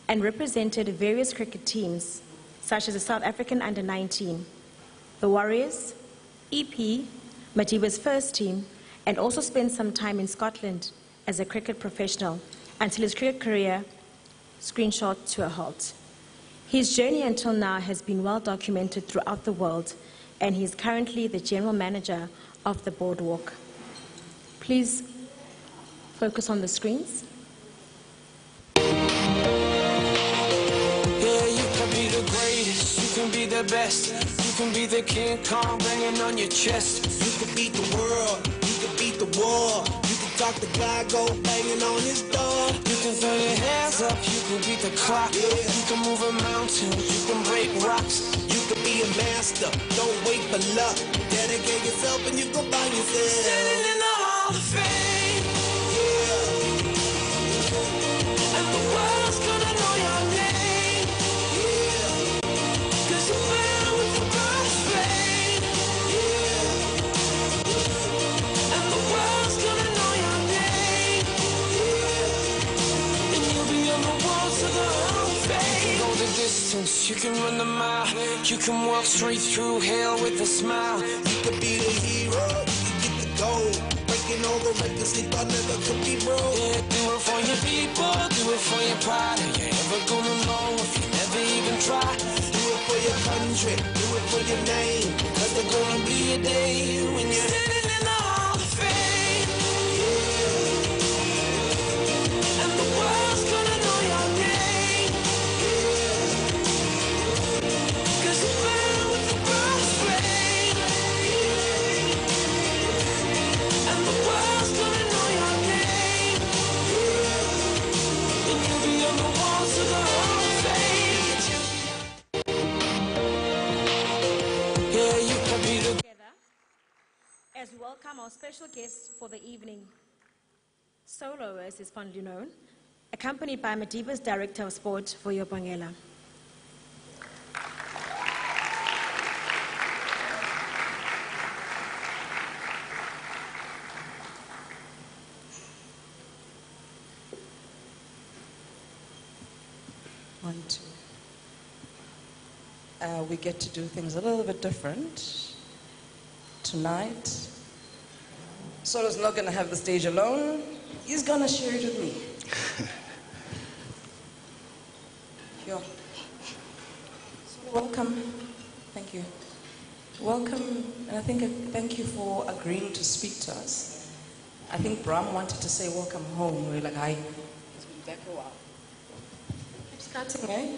and represented various cricket teams such as the South African Under-19, the Warriors, EP, Madibaz first team, and also spent some time in Scotland as a cricket professional until his cricket career screenshot to a halt. His journey until now has been well documented throughout the world, and he is currently the general manager of the Boardwalk. Please focus on the screens. You can be the best, you can be the King Kong banging on your chest. You can beat the world, you can beat the war. You can talk the guy, go banging on his door. You can throw your hands up, you can beat the clock. Yeah. You can move a mountain, you can break rocks. You can be a master, don't wait for luck. Dedicate yourself and you go by yourself. Standing in the Hall of Fame, yeah. And the world's gonna know your name. You can run the mile, you can walk straight through hell with a smile. You can be the hero, you can get the gold. Breaking all the records they thought never could be broke. Yeah, do it for your people, do it for your pride. Are you ever gonna know if you never even try? Do it for your country, do it for your name. Cause there's gonna be a day when you're standing in the Hall of Fame, yeah. And the world's gonna know your name. As we welcome our special guest for the evening, Solo as is fondly known, accompanied by Madibaz Director of Sport for Mandela. One, two. We get to do things a little bit different tonight. Solo's not going to have the stage alone. He's going to share it with me. Here. So welcome. Thank you. Welcome, and I think thank you for agreeing to speak to us. I think Bram wanted to say welcome home. We were like, hi. It's been back a while. Keep starting, eh?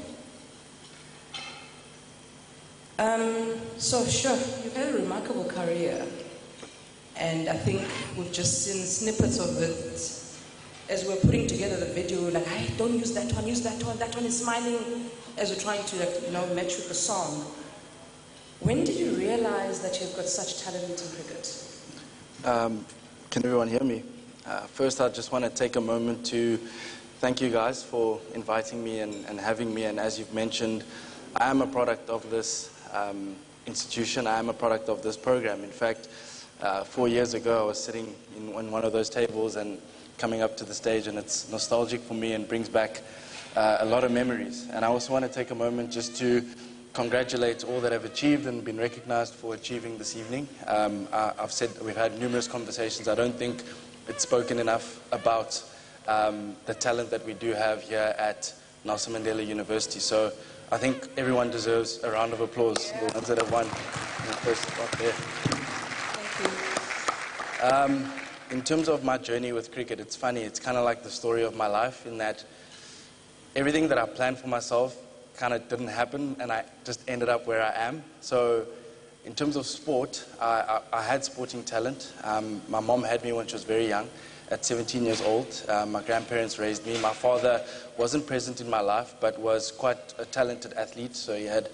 So sure, you've had a remarkable career, and I think we've just seen snippets of it as we're putting together the video. Like, hey, don't use that one, use that one. That one is smiling as we're trying to, like, match with the song. When did you realize that you've got such talent in cricket? Can everyone hear me? First, I just want to take a moment to thank you guys for inviting me and having me. And as you've mentioned, I am a product of this institution. I am a product of this program. In fact, 4 years ago, I was sitting in one of those tables and coming up to the stage, and it's nostalgic for me and brings back a lot of memories. And I also want to take a moment just to congratulate all that have achieved and been recognized for achieving this evening. I've said we've had numerous conversations. I don't think it's spoken enough about the talent that we do have here at Nelson Mandela University. So I think everyone deserves a round of applause, the ones that have won in the first spot there. Thank you. In terms of my journey with cricket, it's funny. It's kind of like the story of my life in that everything that I planned for myself kind of didn't happen, and I just ended up where I am. So in terms of sport, I had sporting talent. My mom had me when she was very young. At 17 years old, my grandparents raised me. My father wasn't present in my life, but was quite a talented athlete. So he had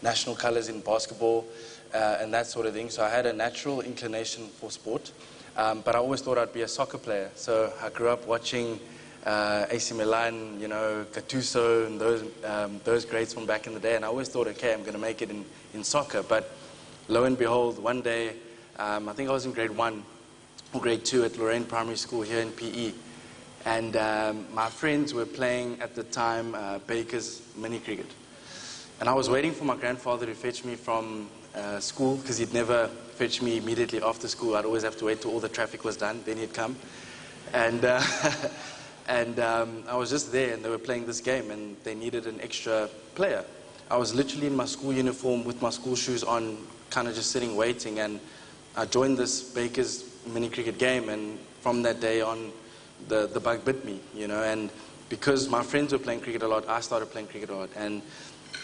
national colors in basketball and that sort of thing. So I had a natural inclination for sport, but I always thought I'd be a soccer player. So I grew up watching AC Milan, you know, Gattuso and those greats from back in the day. And I always thought, okay, I'm going to make it in soccer. But lo and behold, one day, I think I was in grade 1 or grade 2 at Lorraine Primary School here in PE. And my friends were playing at the time Baker's mini cricket. And I was waiting for my grandfather to fetch me from school, because he'd never fetch me immediately after school. I'd always have to wait till all the traffic was done, then he'd come. And I was just there, and they were playing this game, and they needed an extra player. I was literally in my school uniform with my school shoes on, kind of just sitting waiting, and I joined this Baker's mini cricket game, and from that day on, the bug bit me, you know. And because my friends were playing cricket a lot, I started playing cricket a lot, and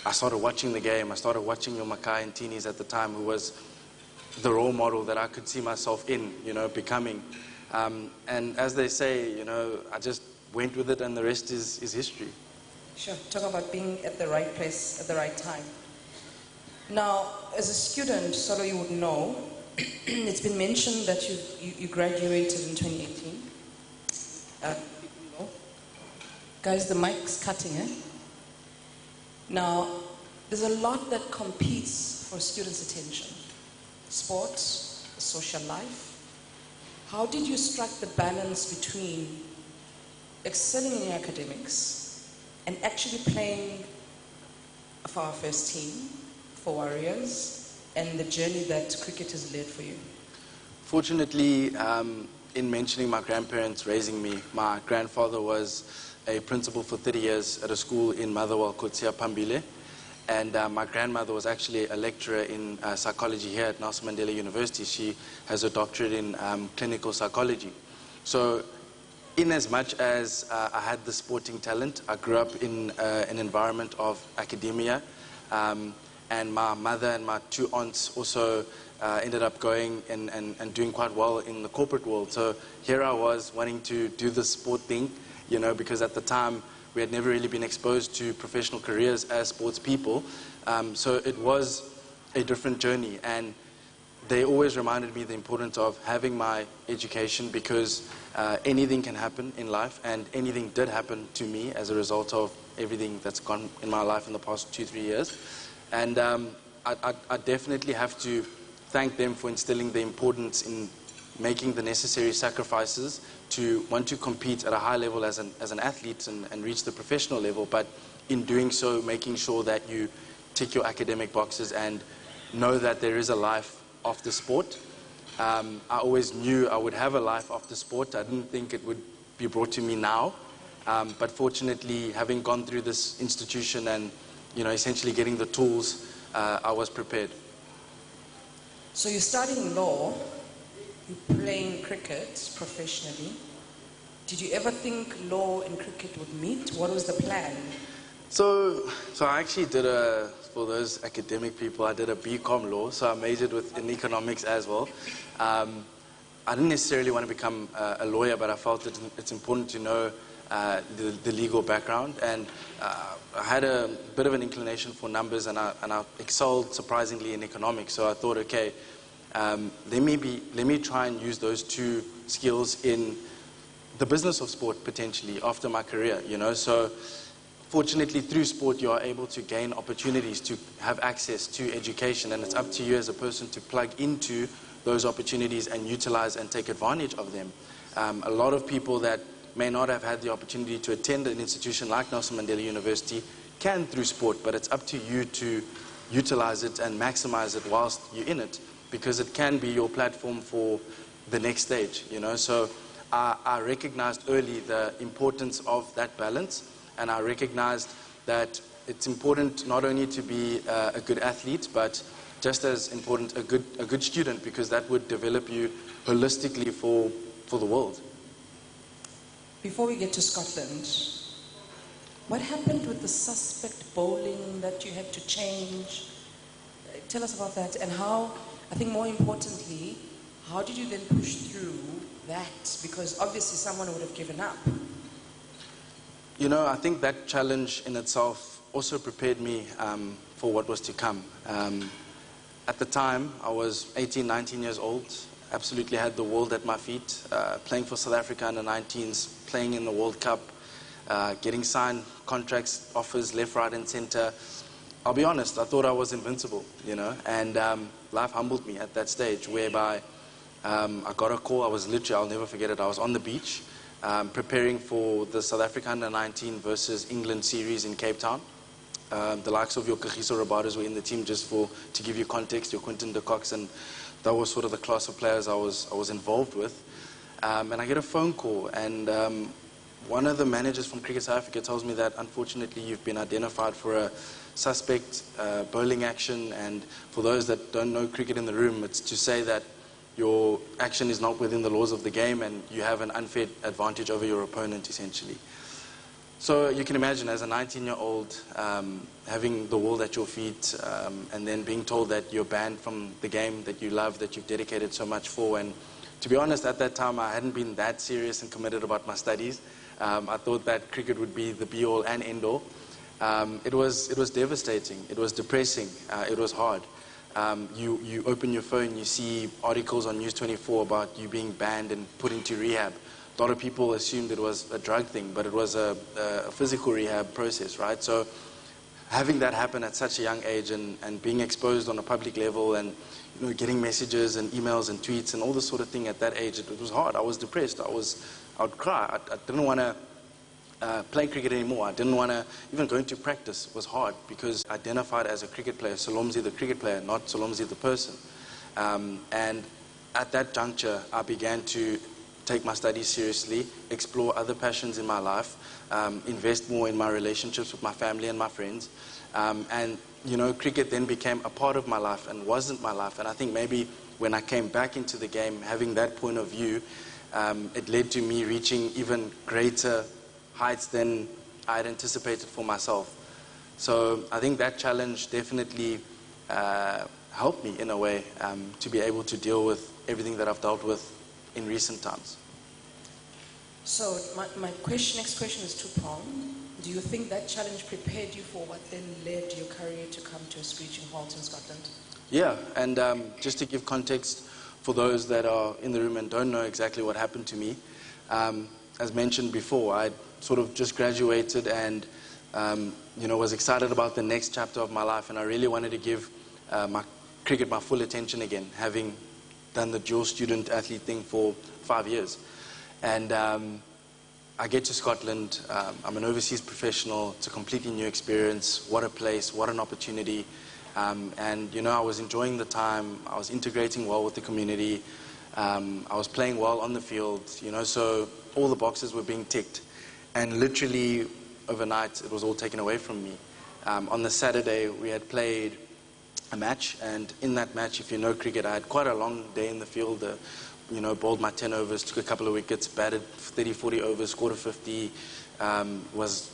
I started watching the game. I started watching your Makai and Tini's at the time, who was the role model that I could see myself in, you know, becoming. And as they say, you know, I just went with it, and the rest is history. Sure. Talk about being at the right place at the right time. Now, as a student, Solo, you would know, it's been mentioned that you graduated in 2018. Guys, the mic's cutting, eh? Now, there's a lot that competes for students' attention. Sports, social life. How did you strike the balance between excelling in your academics and actually playing for our first team, for Warriors, and the journey that cricket has led for you? Fortunately, in mentioning my grandparents raising me, my grandfather was a principal for 30 years at a school in Motherwell called Sia Pambile, and my grandmother was actually a lecturer in psychology here at Nelson Mandela University. She has a doctorate in clinical psychology. So in as much as I had the sporting talent, I grew up in an environment of academia, and my mother and my 2 aunts also ended up going and doing quite well in the corporate world. So here I was wanting to do the sport thing, you know, because at the time we had never really been exposed to professional careers as sports people. So it was a different journey, and they always reminded me the importance of having my education, because anything can happen in life, and anything did happen to me as a result of everything that's gone in my life in the past 2-3 years. And I definitely have to thank them for instilling the importance in making the necessary sacrifices to want to compete at a high level as an athlete and reach the professional level, but in doing so, making sure that you tick your academic boxes and know that there is a life after sport. I always knew I would have a life after sport. I didn't think it would be brought to me now, but fortunately, having gone through this institution and, you know, essentially getting the tools, I was prepared. So you're studying law, you're playing cricket professionally. Did you ever think law and cricket would meet? What was the plan? So I actually did for those academic people, I did a BCom law, so I majored in economics as well. I didn't necessarily want to become a lawyer, but I felt that it's important to know the legal background, and I had a bit of an inclination for numbers, and I excelled surprisingly in economics. So I thought, okay, let me try and use those 2 skills in the business of sport potentially after my career, you know. So fortunately, through sport, you are able to gain opportunities to have access to education, and it's up to you as a person to plug into those opportunities and utilize and take advantage of them. A lot of people that may not have had the opportunity to attend an institution like Nelson Mandela University can through sport, but it's up to you to utilize it and maximize it whilst you're in it, because it can be your platform for the next stage, you know. So I recognized early the importance of that balance, and I recognized that it's important not only to be a good athlete, but just as important, a good student, because that would develop you holistically for the world. Before we get to Scotland, what happened with the suspect bowling that you had to change? Tell us about that, and how, I think more importantly, how did you then push through that? Because obviously someone would have given up. You know, I think that challenge in itself also prepared me for what was to come. At the time, I was 18, 19 years old, absolutely had the world at my feet, playing for South Africa under 19s, playing in the World Cup, getting signed contracts, offers left, right, and center. I'll be honest, I thought I was invincible, you know, and life humbled me at that stage, whereby I got a call. I was literally, I'll never forget it, I was on the beach preparing for the South Africa under 19 versus England series in Cape Town. The likes of your Kagiso Rabadas were in the team, just to give you context, your Quinton de Cox, and that was sort of the class of players I was involved with. And I get a phone call, and one of the managers from Cricket South Africa tells me that unfortunately you've been identified for a suspect bowling action, and for those that don't know cricket in the room, it's to say that your action is not within the laws of the game and you have an unfair advantage over your opponent, essentially. So you can imagine, as a 19-year-old, having the world at your feet, and then being told that you're banned from the game that you love, that you've dedicated so much for. And to be honest, at that time, I hadn't been that serious and committed about my studies. I thought that cricket would be the be-all and end-all. It was devastating. It was depressing. It was hard. You open your phone, you see articles on News 24 about you being banned and put into rehab. A lot of people assumed it was a drug thing, but it was a physical rehab process, right? So having that happen at such a young age, and being exposed on a public level, and getting messages and emails and tweets and all this sort of thing at that age, it was hard. I was depressed. I would cry. I didn't want to play cricket anymore. I didn't want to even go into practice. It was hard because I identified as a cricket player, Solomzi the cricket player, not Solomzi the person. And at that juncture, I began to take my studies seriously, explore other passions in my life, invest more in my relationships with my family and my friends. And, cricket then became a part of my life and wasn't my life. And I think maybe when I came back into the game, having that point of view, it led to me reaching even greater heights than I had anticipated for myself. So I think that challenge definitely helped me in a way to be able to deal with everything that I've dealt with in recent times. So my next question is two-pronged. Do you think that challenge prepared you for what then led your career to come to a screeching halt in Scotland? Yeah, and just to give context for those that are in the room and don't know exactly what happened to me, as mentioned before, I sort of just graduated and was excited about the next chapter of my life, and I really wanted to give my cricket my full attention again, having done the dual student athlete thing for 5 years. And I get to Scotland, I'm an overseas professional, it's a completely new experience, what a place, what an opportunity. And I was enjoying the time, I was integrating well with the community, I was playing well on the field, so all the boxes were being ticked. And literally overnight it was all taken away from me. On the Saturday we had played a match, and in that match, if you know cricket, I had quite a long day in the field, bowled my 10 overs, took a couple of wickets, batted 30, 40 overs, scored a 50, was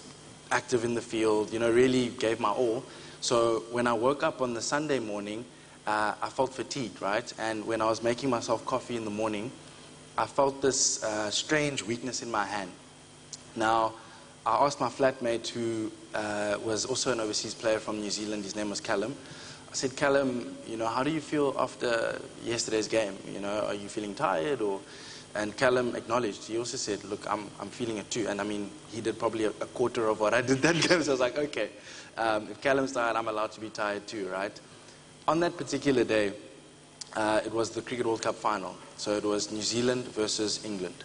active in the field, really gave my all. So when I woke up on the Sunday morning, I felt fatigued, right? And when I was making myself coffee in the morning, I felt this strange weakness in my hand. Now, I asked my flatmate, who was also an overseas player from New Zealand, his name was Callum. I said, Callum, how do you feel after yesterday's game? Are you feeling tired? And Callum acknowledged. He also said, look, I'm feeling it too. And I mean, he did probably a quarter of what I did that game. So I was like, okay, if Callum's tired, I'm allowed to be tired too, right? On that particular day, it was the Cricket World Cup final. So it was New Zealand versus England.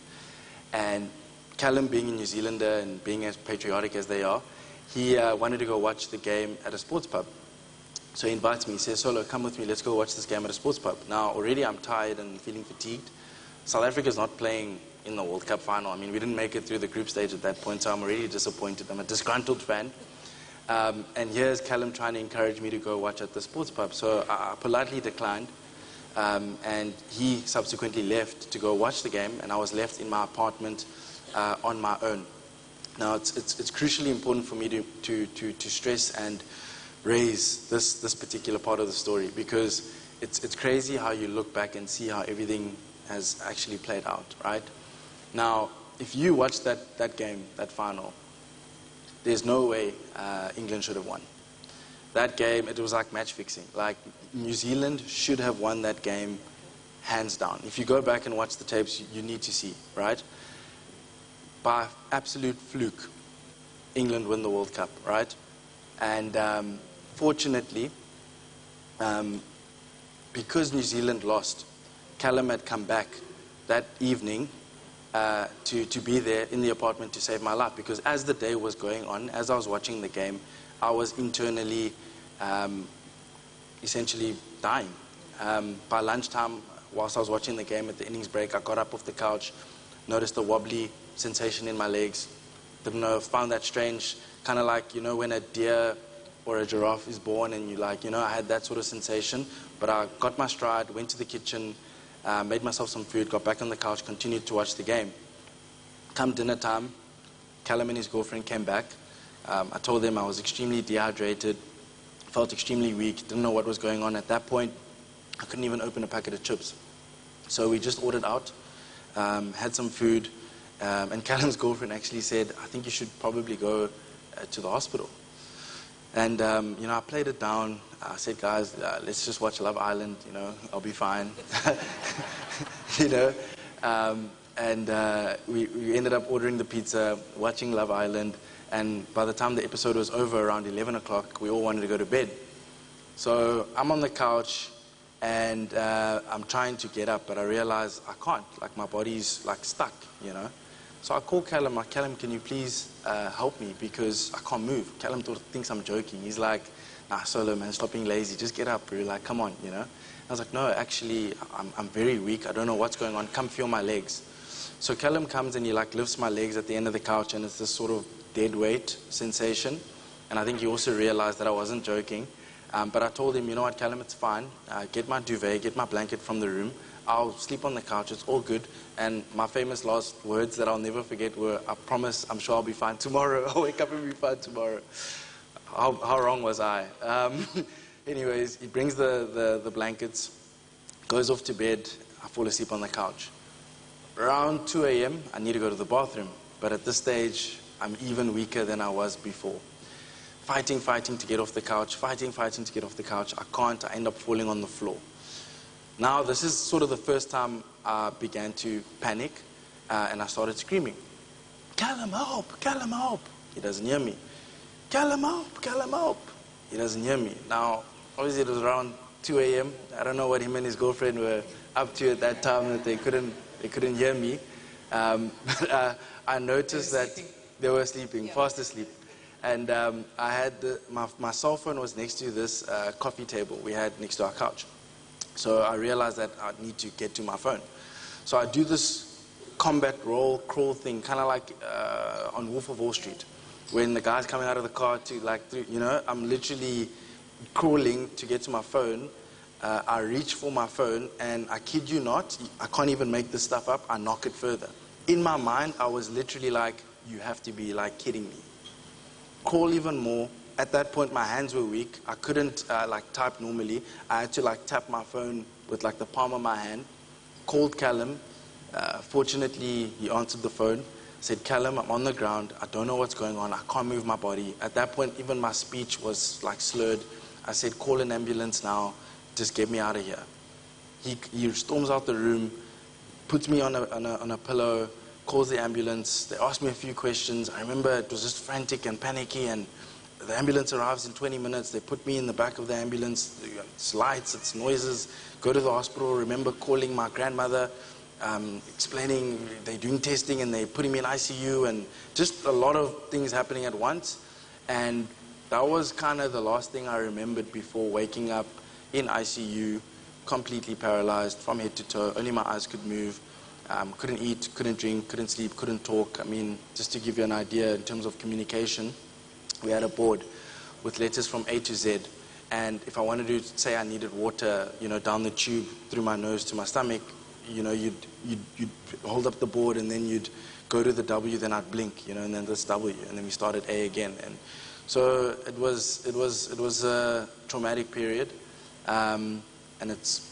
And Callum, being a New Zealander and being as patriotic as they are, he wanted to go watch the game at a sports pub. So he invites me, he says, Solo, come with me, let's go watch this game at a sports pub. Now, already I'm tired and feeling fatigued. South Africa's not playing in the World Cup final. I mean, we didn't make it through the group stage at that point, so I'm already disappointed. I'm a disgruntled fan. And here's Callum trying to encourage me to go watch at the sports pub. So I politely declined. And he subsequently left to go watch the game, and I was left in my apartment on my own. Now, it's crucially important for me to stress and raise this particular part of the story, because it's crazy how you look back and see how everything has actually played out, right? Now, if you watch that game, that final, there's no way England should have won. That game, it was like match fixing. Like, New Zealand should have won that game hands down. If you go back and watch the tapes, you need to see, right? By absolute fluke, England win the World Cup, right? And fortunately, because New Zealand lost, Callum had come back that evening to be there in the apartment to save my life. Because as the day was going on, as I was watching the game, I was internally essentially dying. By lunchtime, whilst I was watching the game at the innings break, I got up off the couch, noticed a wobbly sensation in my legs. Didn't know, found that strange, kind of like, you know, when a deer or a giraffe is born and you like, you know, I had that sort of sensation. But I got my stride, went to the kitchen, made myself some food, got back on the couch, continued to watch the game. Come dinner time, Callum and his girlfriend came back. I told them I was extremely dehydrated, felt extremely weak, didn't know what was going on. At that point, I couldn't even open a packet of chips. So we just ordered out, had some food, and Callum's girlfriend actually said, I think you should probably go to the hospital. And, you know, I played it down. I said, guys, let's just watch Love Island, you know, I'll be fine. You know, and we ended up ordering the pizza, watching Love Island, and by the time the episode was over, around 11 o'clock, we all wanted to go to bed. So I'm on the couch, and I'm trying to get up, but I realize I can't. Like, my body's, like, stuck, you know. So I call Callum, like, Callum, can you please help me, because I can't move. Callum thinks I'm joking. He's like, nah, Solo, man, stop being lazy. Just get up, bro. Like, come on, you know. I was like, no, actually, I'm very weak. I don't know what's going on. Come feel my legs. So Callum comes and he, like, lifts my legs at the end of the couch, and it's this sort of dead weight sensation. And I think he also realized that I wasn't joking. But I told him, you know what, Callum, it's fine. Get my duvet, get my blanket from the room. I'll sleep on the couch, it's all good. And my famous last words that I'll never forget were, I promise, I'm sure I'll be fine tomorrow. I'll wake up and be fine tomorrow. How wrong was I? Anyways, he brings the blankets, goes off to bed, I fall asleep on the couch. Around 2 a.m., I need to go to the bathroom. But at this stage, I'm even weaker than I was before. Fighting to get off the couch, fighting to get off the couch. I can't, I end up falling on the floor. Now, this is sort of the first time I began to panic, and I started screaming, Callum, help, Callum, help. He doesn't hear me. Callum, help, Callum, help. He doesn't hear me. Now, obviously it was around 2 a.m. I don't know what him and his girlfriend were up to at that time, that they couldn't hear me. But I noticed that they were sleeping, fast asleep. And I had my cell phone was next to this coffee table we had next to our couch. So I realized that I need to get to my phone. So I do this combat roll, crawl thing, kind of like on Wolf of Wall Street, when the guy's coming out of the car to, like, you know, I'm literally crawling to get to my phone. I reach for my phone, and I kid you not, I can't even make this stuff up, I knock it further. In my mind, I was literally like, you have to be, like, kidding me. Crawl even more. At that point, my hands were weak. I couldn't like type normally. I had to like tap my phone with like the palm of my hand. Called Callum. Fortunately, he answered the phone. Said, Callum, I'm on the ground. I don't know what's going on. I can't move my body. At that point, even my speech was like slurred. I said, call an ambulance now. Just get me out of here. He storms out the room, puts me on a pillow, calls the ambulance. They asked me a few questions. I remember it was just frantic and panicky, and the ambulance arrives in 20 minutes. They put me in the back of the ambulance. It's lights, it's noises. Go to the hospital. Remember calling my grandmother. explaining they're doing testing and they're putting me in ICU and just a lot of things happening at once. And that was kind of the last thing I remembered before waking up in ICU, completely paralyzed from head to toe. Only my eyes could move. Couldn't eat, couldn't drink, couldn't sleep, couldn't talk. I mean, just to give you an idea in terms of communication, we had a board with letters from A to Z. And if I wanted to say I needed water, down the tube through my nose to my stomach, you'd hold up the board and then you'd go to the W, then I'd blink, and then this W, and then we started A again. And so it was a traumatic period, and it's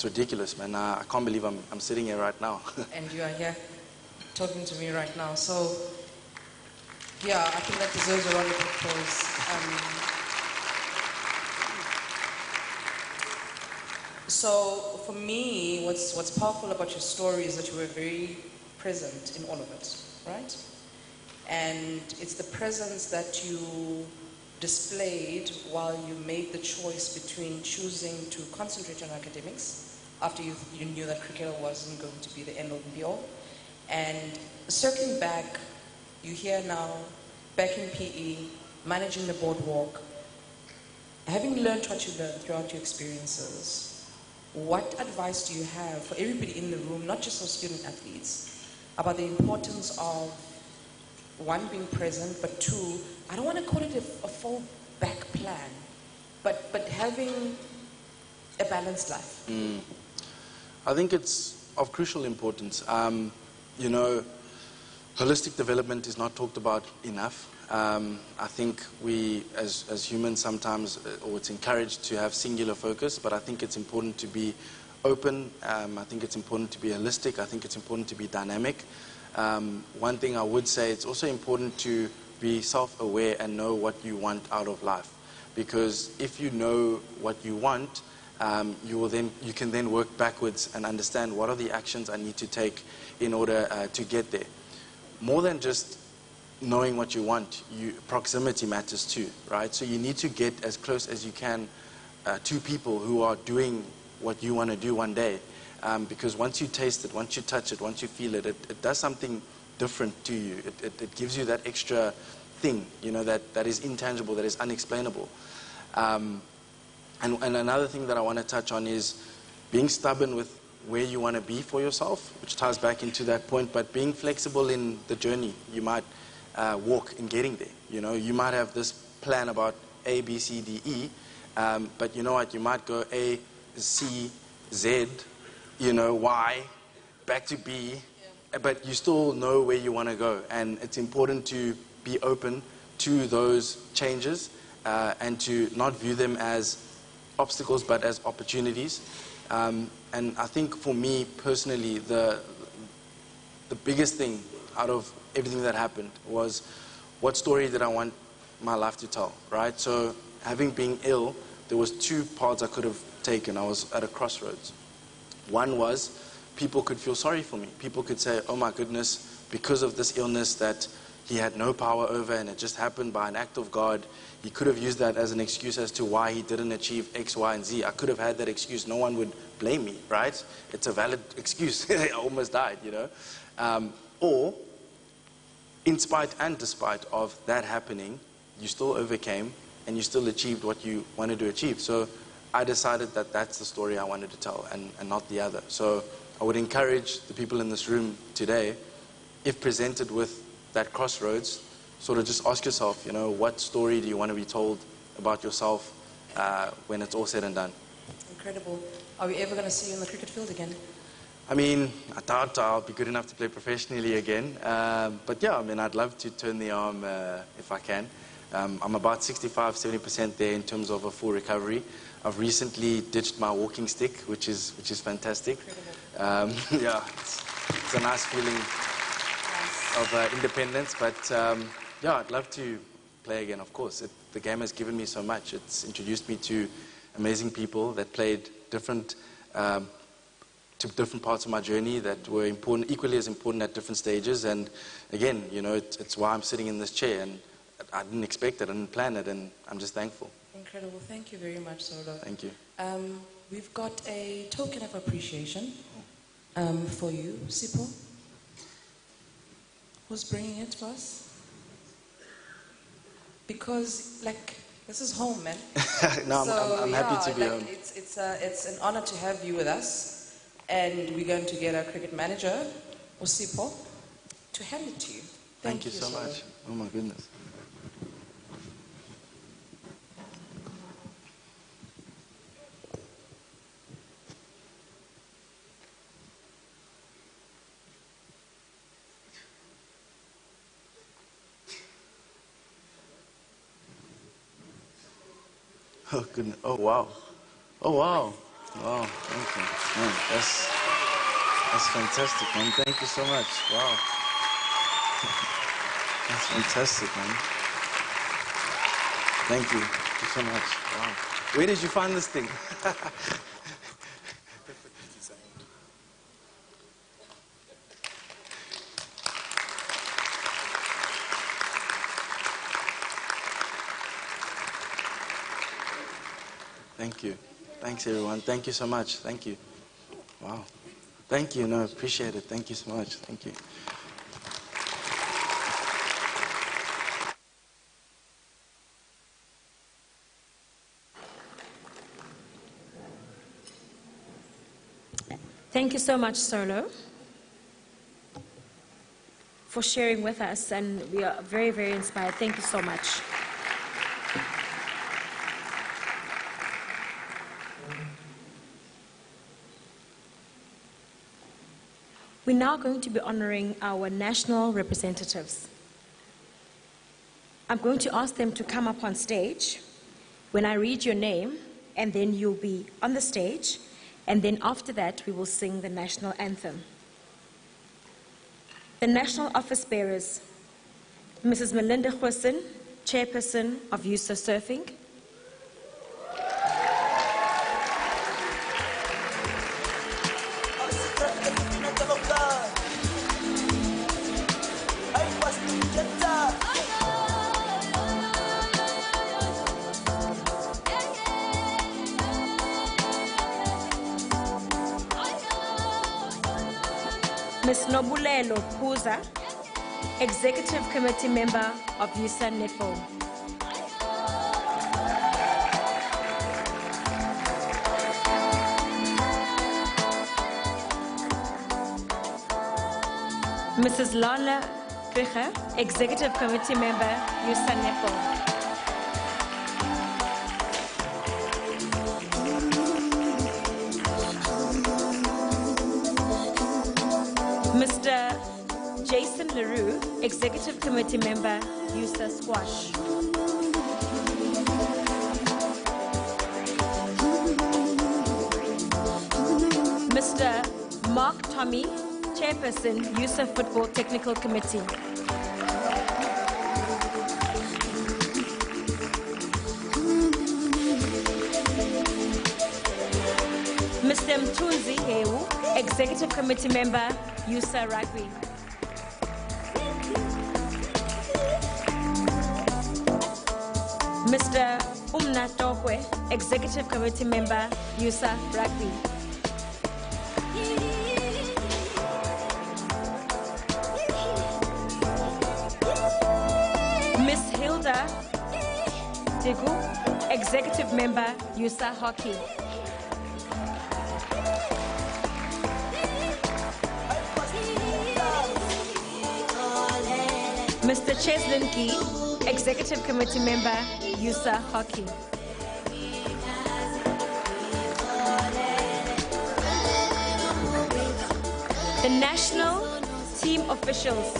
ridiculous, man. I can't believe I'm sitting here right now. And you are here talking to me right now. So, yeah, I think that deserves a round of applause. So, for me, what's powerful about your story is that you were very present in all of it, right? And it's the presence that you displayed while you made the choice between choosing to concentrate on academics after you knew that cricket wasn't going to be the end all and be all. And circling back, you're here now, back in PE, managing the boardwalk. Having learned what you learned throughout your experiences, what advice do you have for everybody in the room, not just our student athletes, about the importance of, one, being present, but two, I don't want to call it a fallback plan, but having a balanced life? I think it's of crucial importance. Holistic development is not talked about enough. I think we, as humans, sometimes, or it's encouraged to have singular focus, but I think it's important to be open. I think it's important to be holistic. I think it's important to be dynamic. One thing I would say, it's also important to be self-aware and know what you want out of life. Because if you know what you want, you can then work backwards and understand what are the actions I need to take in order to get there. More than just knowing what you want, proximity matters too, right? So you need to get as close as you can to people who are doing what you want to do one day. Because once you taste it, once you touch it, once you feel it, it does something different to you. It gives you that extra thing, that is intangible, that is unexplainable. And another thing that I want to touch on is being stubborn with where you want to be for yourself, which ties back into that point, but being flexible in the journey. You might walk in getting there. You might have this plan about A, B, C, D, E, but you know what? You might go A, C, Z, Y, back to B, but you still know where you want to go. And it's important to be open to those changes and to not view them as obstacles, but as opportunities. And I think for me personally, the biggest thing out of everything that happened was, what story did I want my life to tell, right? So having been ill, there was two paths I could have taken. I was at a crossroads. One was, people could feel sorry for me. People could say, oh my goodness, because of this illness that he had no power over and it just happened by an act of God, he could have used that as an excuse as to why he didn't achieve X, Y, and Z. I could have had that excuse. No one would blame me, right? It's a valid excuse. I almost died, Or, in spite and despite of that happening, you still overcame and you still achieved what you wanted to achieve. So I decided that that's the story I wanted to tell and not the other. So I would encourage the people in this room today, if presented with that crossroads, sort of just ask yourself, what story do you want to be told about yourself when it's all said and done? Incredible. Are we ever going to see you in the cricket field again? I mean, I doubt I'll be good enough to play professionally again. But yeah, I'd love to turn the arm if I can. I'm about 65–70% there in terms of a full recovery. I've recently ditched my walking stick, which is fantastic. Yeah, it's a nice feeling of independence. But yeah, I'd love to play again, of course. The game has given me so much. It's introduced me to amazing people that played different parts of my journey that were important, equally as important at different stages. And again, it's why I'm sitting in this chair. And I didn't expect it, I didn't plan it, and I'm just thankful. Incredible. Thank you very much, Solo. Thank you. We've got a token of appreciation. for you, Sipho. Who's bringing it to us? Because, like, this is home, man. No, I'm happy to be like, home. It's an honor to have you with us, and we're going to get our cricket manager, Sipho, to hand it to you. Thank you so much. Oh my goodness. Oh goodness. Oh wow. Oh wow. Wow. Thank you. Man, that's fantastic, man. Thank you so much. Wow. That's fantastic, man. Thank you. Thank you so much. Wow. Where did you find this thing? Thank you. Thanks, everyone. Thank you so much. Thank you. Wow. Thank you. No, appreciate it. Thank you so much. Thank you. Thank you so much, Solo, for sharing with us, and we are very, very inspired. Thank you so much. We're now going to be honoring our national representatives. I'm going to ask them to come up on stage when I read your name, and then you'll be on the stage, and then after that we will sing the national anthem. The national office bearers, Mrs. Melinda Hussen, Chairperson of USA Surfing. Ms. Nobulelo Puza, Executive Committee Member of USA Netball. Mrs. Lana Kricher, Executive Committee Member, USA Netball. Mr. Jason LaRue, Executive Committee Member, USA Squash. Mr. Mark Tommy, Chairperson, USA Football Technical Committee. Mr. Mtunzi Hewu, Executive Committee Member, USA Rugby. Mr. Umna Tokwe, Executive Committee Member, USA Rugby. Miss Hilda Digu, Executive Member, USA Hockey. Mr. Cheslin Key, Executive Committee Member, USA Hockey. The national team officials,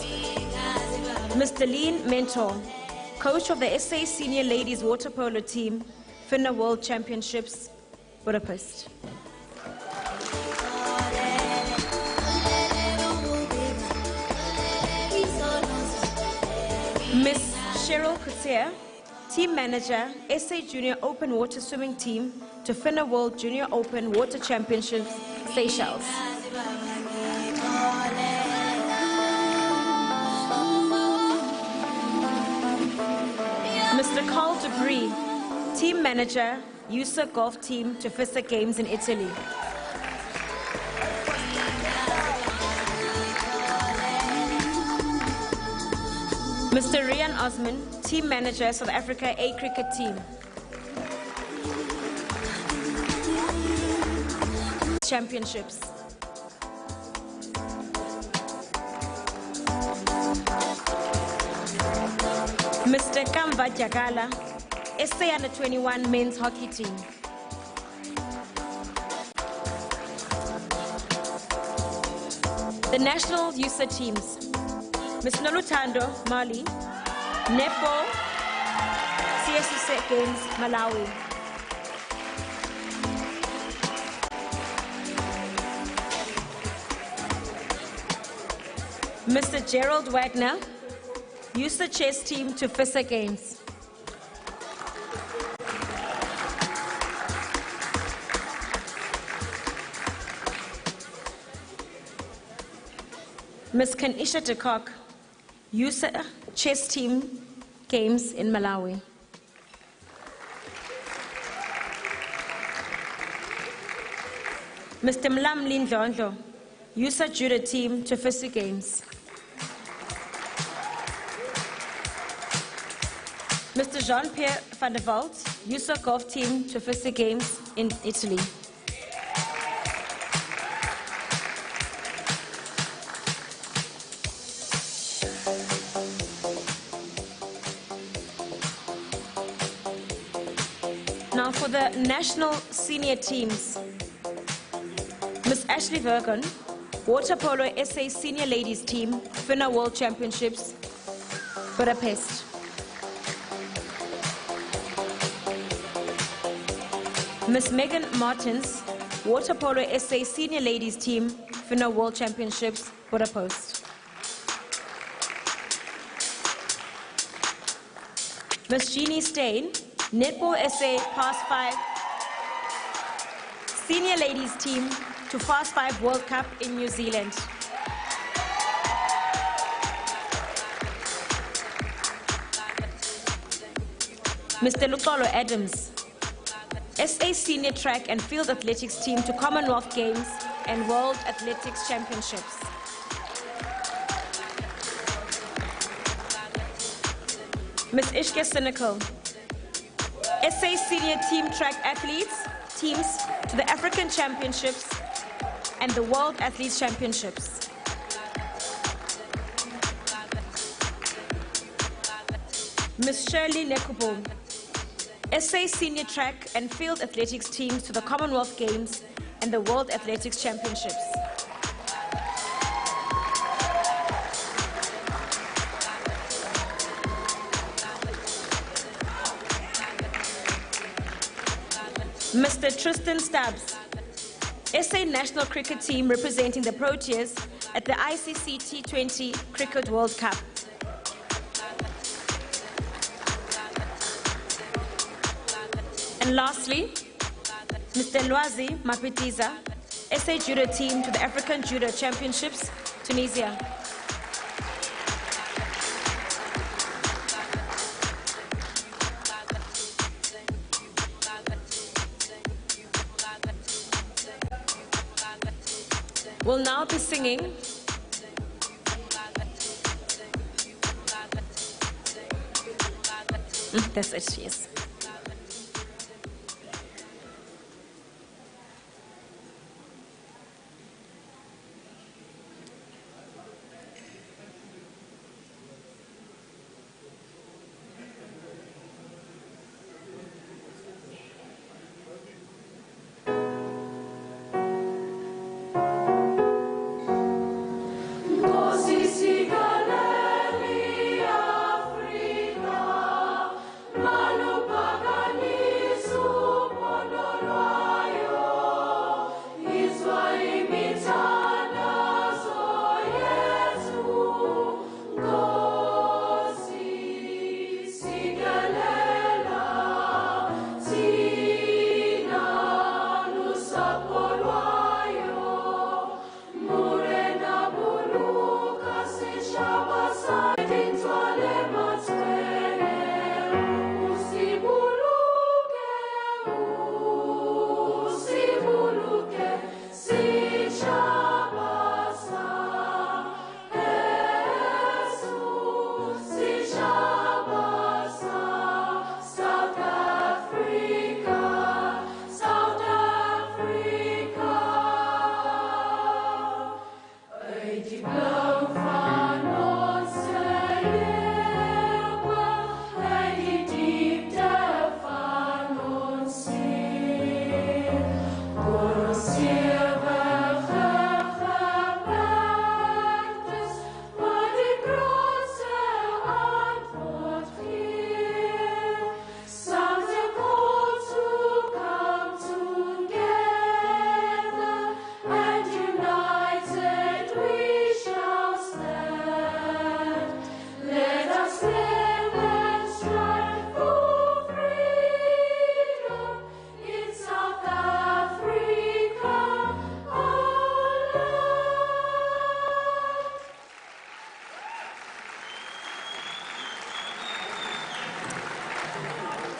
Mr. Lean Mentor, coach of the SA Senior Ladies Water Polo Team, FINA World Championships, Budapest. Miss Cheryl Coutier, Team Manager, SA Junior Open Water Swimming Team to FINA World Junior Open Water Championships, Seychelles. Mr. Carl Debris, Team Manager, USA Golf Team to FISA Games in Italy. Mr. Rian Osman, Team Manager, South Africa A Cricket Team. Championships. Mr. Kamva Jakala, SA Under 21 Men's Hockey Team. The national user teams. Ms. Nolutando, Mali. Nepo, CSC Games, Malawi. Mr. Gerald Wagner, user chess team to FISA Games. Ms. Kanisha de Kock, user chess team games in Malawi. Mr. Mlamli Ndlondlo, user judo team to FISA Games. Mr. Jean-Pierre van der Walt, user golf team to FISA Games in Italy. Now for the national senior teams. Ms. Ashley Vergon, Water Polo SA Senior Ladies Team, FINA World Championships, Budapest. Ms. Megan Martins, Water Polo SA Senior Ladies Team, FINA World Championships, Budapest. Ms. Jeannie Stain, Netball SA Fast 5 Senior Ladies Team to Fast 5 World Cup in New Zealand. Mr. Lukolo Adams, SA Senior Track and Field Athletics Team to Commonwealth Games and World Athletics Championships. Ms. Ishka Cynical, SA Senior Team Track Athletes Teams to the African Championships and the World Athletes Championships. Ms. Shirley Lekubo, SA Senior Track and Field Athletics Teams to the Commonwealth Games and the World Athletics Championships. Mr. Tristan Stubbs, SA National Cricket Team representing the Proteas at the ICC T20 Cricket World Cup. And lastly, Mr. Lwazi Mapitiza, SA Judo Team to the African Judo Championships, Tunisia. We'll now be singing that's it, yes. Malu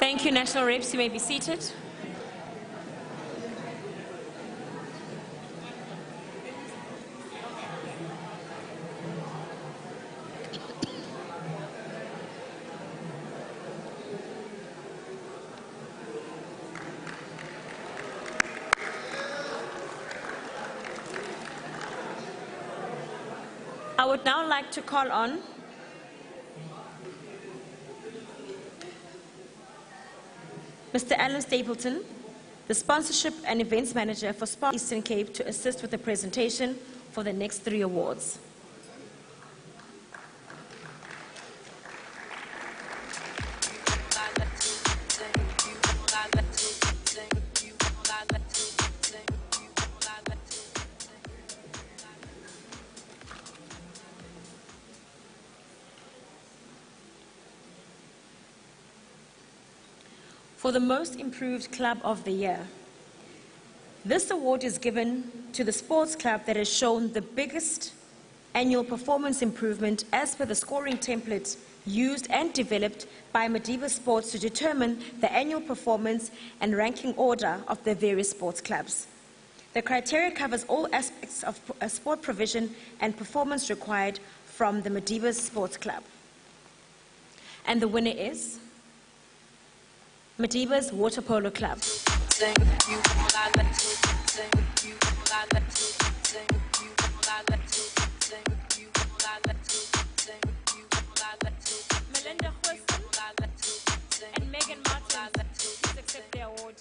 Thank you, National Reps. You may be seated. I would now like to call on Mr. Alan Stapleton, the Sponsorship and Events Manager for Sport Eastern Cape, to assist with the presentation for the next 3 awards. For the Most Improved Club of the Year. This award is given to the sports club that has shown the biggest annual performance improvement as per the scoring template used and developed by Madibaz Sports to determine the annual performance and ranking order of the various sports clubs. The criteria covers all aspects of sport provision and performance required from the Madibaz Sports Club. And the winner is Madibaz Water Polo Club. Melinda Huisman and Megan Martin, please accept the award.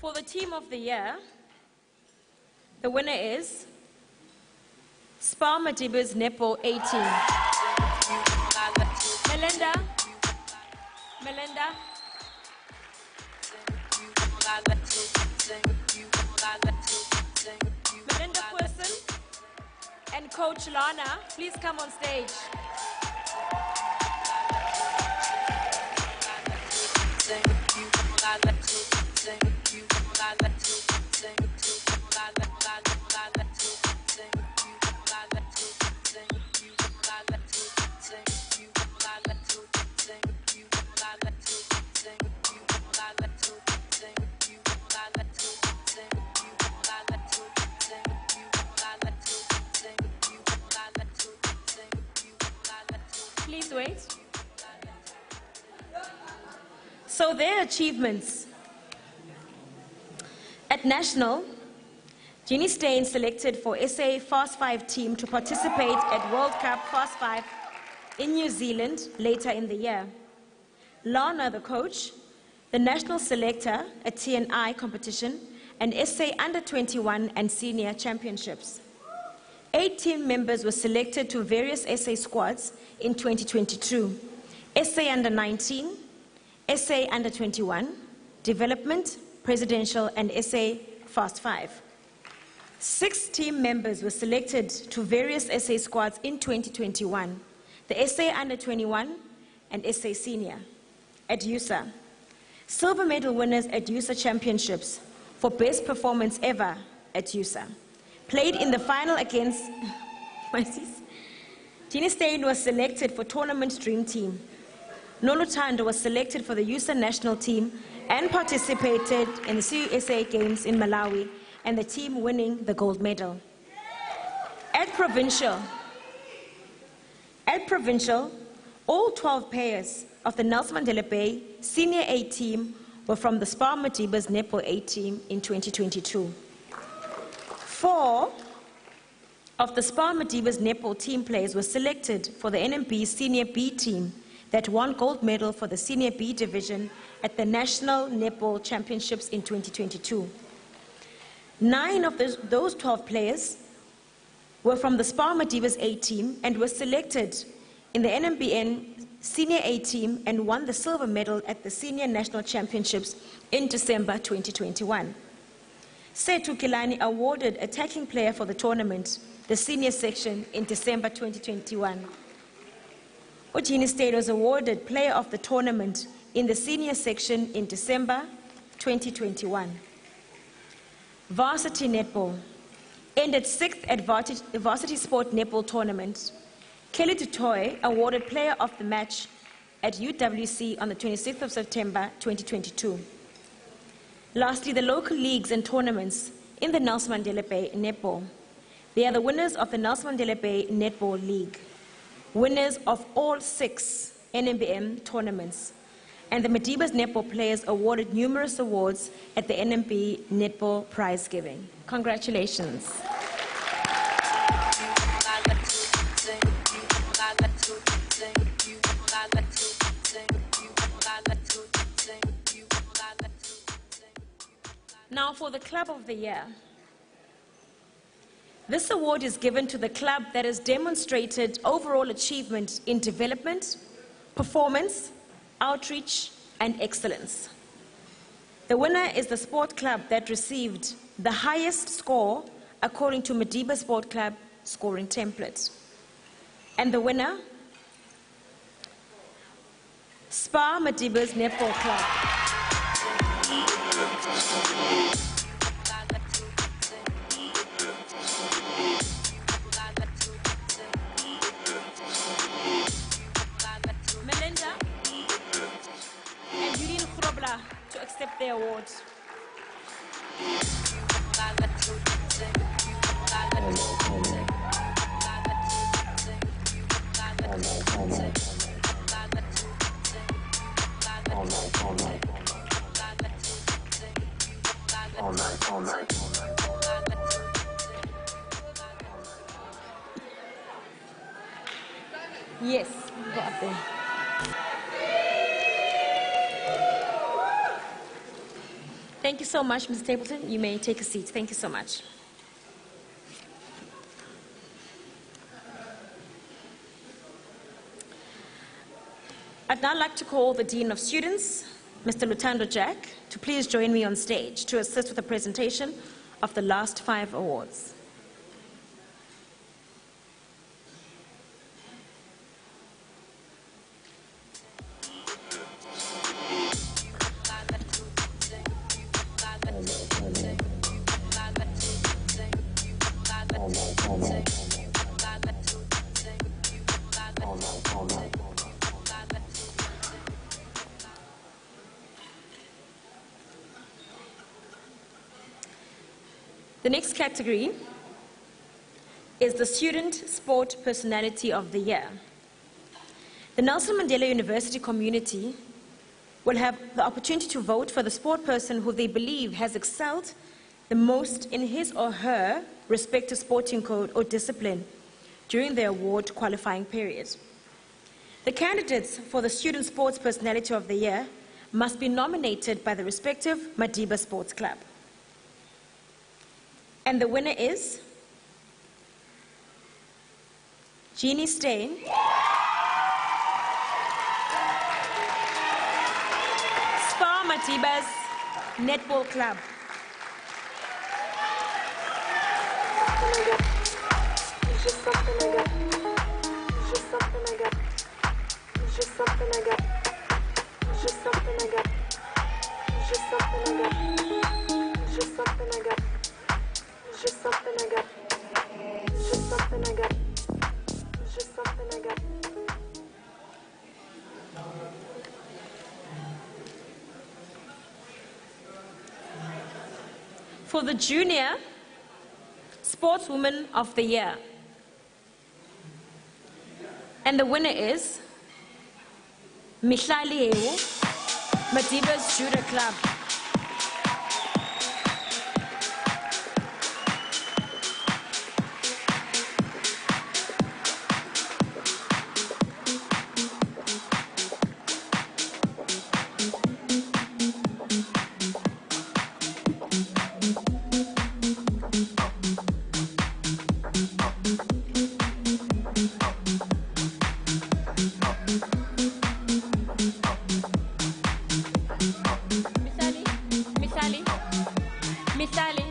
For the Team of the Year, the winner is Spar Madibaz Nepo 18. Melinda. Melinda Person and Coach Lana, please come on stage. Please wait. So their achievements. At National, Jeannie Steyn selected for SA Fast 5 team to participate at World Cup Fast 5 in New Zealand later in the year. Lana, the coach, the national selector at TNI competition and SA Under-21 and Senior Championships. 8 team members were selected to various SA squads in 2022. SA Under-19, SA Under-21, Development, Presidential and SA Fast 5. 6 team members were selected to various SA squads in 2021. The SA Under-21 and SA Senior at USA. Silver medal winners at USA Championships for best performance ever at USA. Played in the final against Jeannie Steyn was selected for Tournament Dream Team. Nolutando was selected for the USA national team and participated in the CUSA Games in Malawi, and the team winning the gold medal. At provincial, all 12 players of the Nelson Mandela Bay Senior A team were from the SPAR Madibaz Netball A team in 2022. 4 of the SPAR Madibaz Netball team players were selected for the NMB Senior B team that won gold medal for the Senior B division at the National Netball Championships in 2022. 9 of those 12 players were from the SPAR Madibaz A team and were selected in the NMBN Senior A team and won the silver medal at the Senior National Championships in December 2021. Setu Kilani awarded attacking player for the tournament, the senior section, in December 2021. Jeannie Steyn was awarded player of the tournament in the senior section in December 2021. Varsity netball ended 6th at Varsity Sport Netball Tournament. Kelly Dutoy awarded player of the match at UWC on the 26th of September 2022. Lastly, the local leagues and tournaments in the Nelson Mandela Bay Netball. They are the winners of the Nelson Mandela Bay Netball League, winners of all 6 NMBM tournaments, and the Madibaz netball players awarded numerous awards at the NMB Netball Prize Giving. Congratulations. Now for the Club of the Year. This award is given to the club that has demonstrated overall achievement in development, performance, outreach, and excellence. The winner is the sport club that received the highest score according to Madibaz Sport Club scoring template. And the winner, SPAR Madibaz Netball Club. To accept the award. Yes, go up there. Thank you so much, Ms. Stapleton. You may take a seat. Thank you so much. I'd now like to call the Dean of Students, Mr. Lutando Jack, to please join me on stage to assist with the presentation of the last 5 awards. The next category is the Student Sport Personality of the Year. The Nelson Mandela University community will have the opportunity to vote for the sport person who they believe has excelled the most in his or her respective sporting code or discipline during the award qualifying period. The candidates for the Student Sports Personality of the Year must be nominated by the respective Madibaz Sports Club. And the winner is Jeannie Steyn, SPAR Madibaz Netball Club. Just something I got. for the Junior Sportswoman of the Year. And the winner is Mihlali Ewu, Madibaz Judo Club. Mihlali.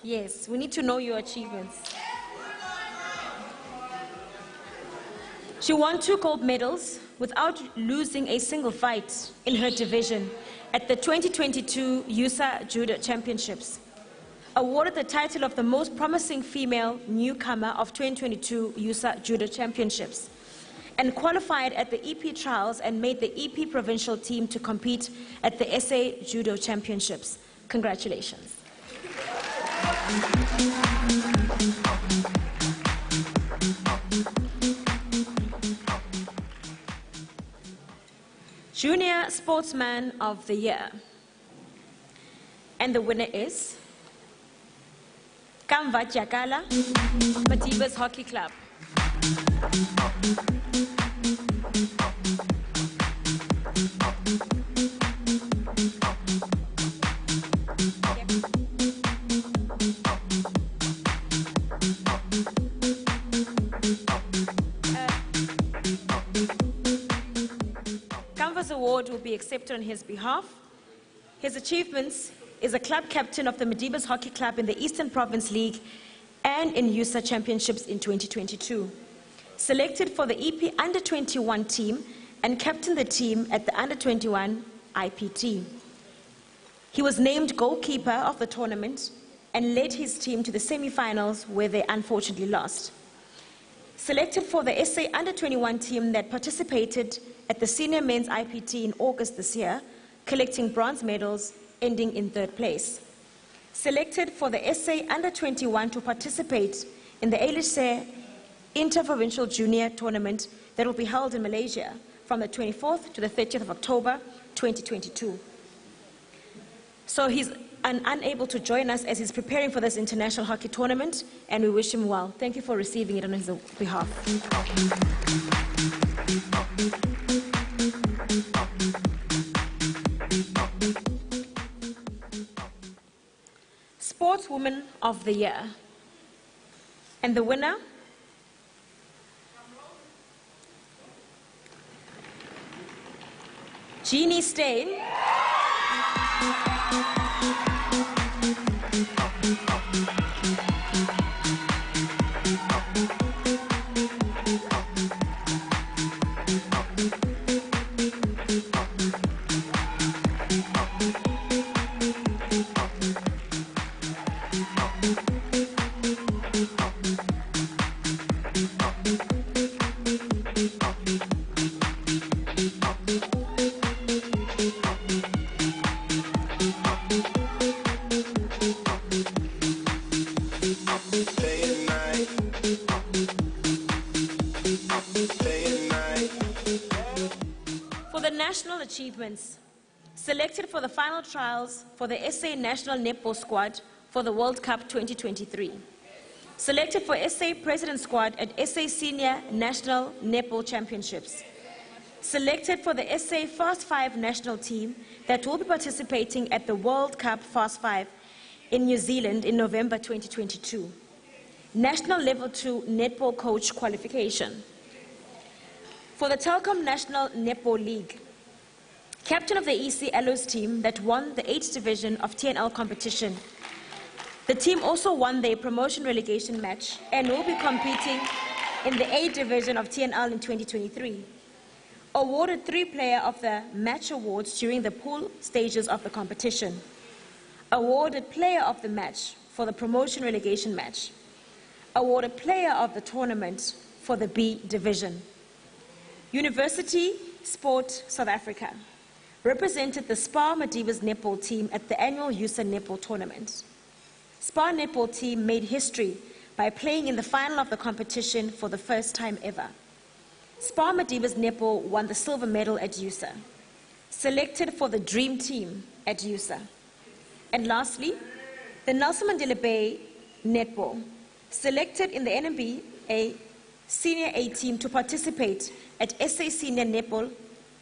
Yes, we need to know your achievements. She won 2 gold medals without losing a single fight in her division at the 2022 USA Judo Championships. Awarded the title of the most promising female newcomer of 2022 USA Judo Championships, and qualified at the EP trials and made the EP provincial team to compete at the SA Judo Championships. Congratulations. Junior Sportsman of the Year. And the winner is Kamva Jakala, Madibaz Hockey Club. Kamva's award will be accepted on his behalf. His achievements is a club captain of the Madibaz Hockey Club in the Eastern Province League and in USA Championships in 2022. Selected for the EP Under-21 team and captained the team at the Under-21 IPT. He was named goalkeeper of the tournament and led his team to the semi-finals where they unfortunately lost. Selected for the SA Under-21 team that participated at the Senior Men's IPT in August this year, collecting bronze medals, ending in 3rd place. Selected for the SA Under-21 to participate in the Elise Inter-Provincial Junior Tournament that will be held in Malaysia from the 24th to the 30th of October 2022. So he's unable to join us as he's preparing for this international hockey tournament, and we wish him well. Thank you for receiving it on his behalf. Sportswoman of the Year. And the winner? Jeannie Stain. National achievements. Selected for the final trials for the SA National Netball Squad for the World Cup 2023. Selected for SA President Squad at SA Senior National Netball Championships. Selected for the SA Fast 5 national team that will be participating at the World Cup Fast 5 in New Zealand in November 2022. National Level 2 Netball Coach Qualification. For the Telkom National Netball League, captain of the EC Allos team that won the 8th division of TNL competition. The team also won their promotion relegation match and will be competing in the 8th division of TNL in 2023. Awarded 3 Player of the Match awards during the pool stages of the competition. Awarded Player of the Match for the promotion relegation match. Awarded Player of the Tournament for the B division. University Sport South Africa. represented the Spa Madibaz netball team at the annual USA netball tournament. Spa netball team made history by playing in the final of the competition for the first time ever. Spa Madibaz netball won the silver medal at USA, selected for the dream team at USA. And lastly, the Nelson Mandela Bay netball, selected in the NMBA Senior A team to participate at SA Senior Netball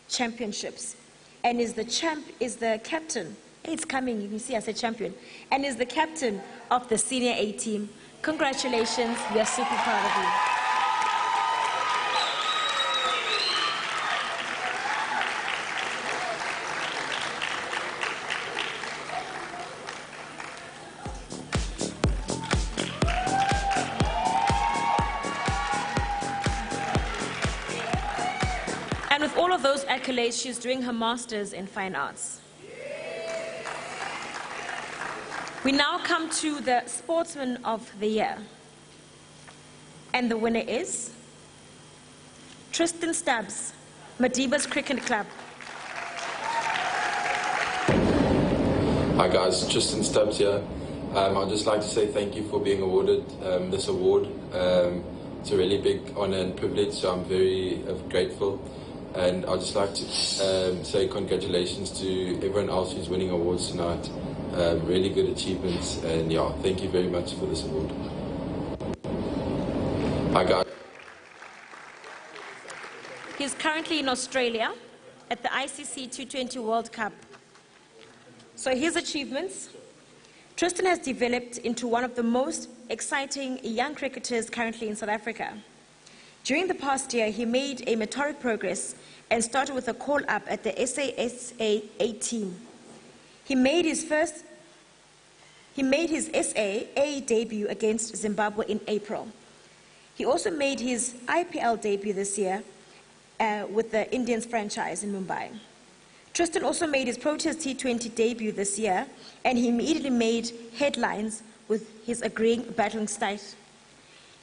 Championships, and is the captain. Hey, it's coming, you can see I said champion, and is the captain of the Senior A team. Congratulations, we are super proud of you. And with all of those accolades, she's doing her master's in fine arts. We now come to the Sportsman of the Year. And the winner is Tristan Stubbs, Madibaz Cricket Club. Hi guys, Tristan Stubbs here. I'd just like to say thank you for being awarded this award. It's a really big honor and privilege, so I'm very grateful. And I'd just like to say congratulations to everyone else who's winning awards tonight. Really good achievements, and yeah, thank you very much for this award. Hi guys. He's currently in Australia at the ICC T20 World Cup. So his achievements: Tristan has developed into one of the most exciting young cricketers currently in South Africa. During the past year, he made a meteoric progress and started with a call-up at the SAA team. He made his SAA debut against Zimbabwe in April. He also made his IPL debut this year with the Indians franchise in Mumbai. Tristan also made his Proteas T20 debut this year, and he immediately made headlines with his agreeing battling style.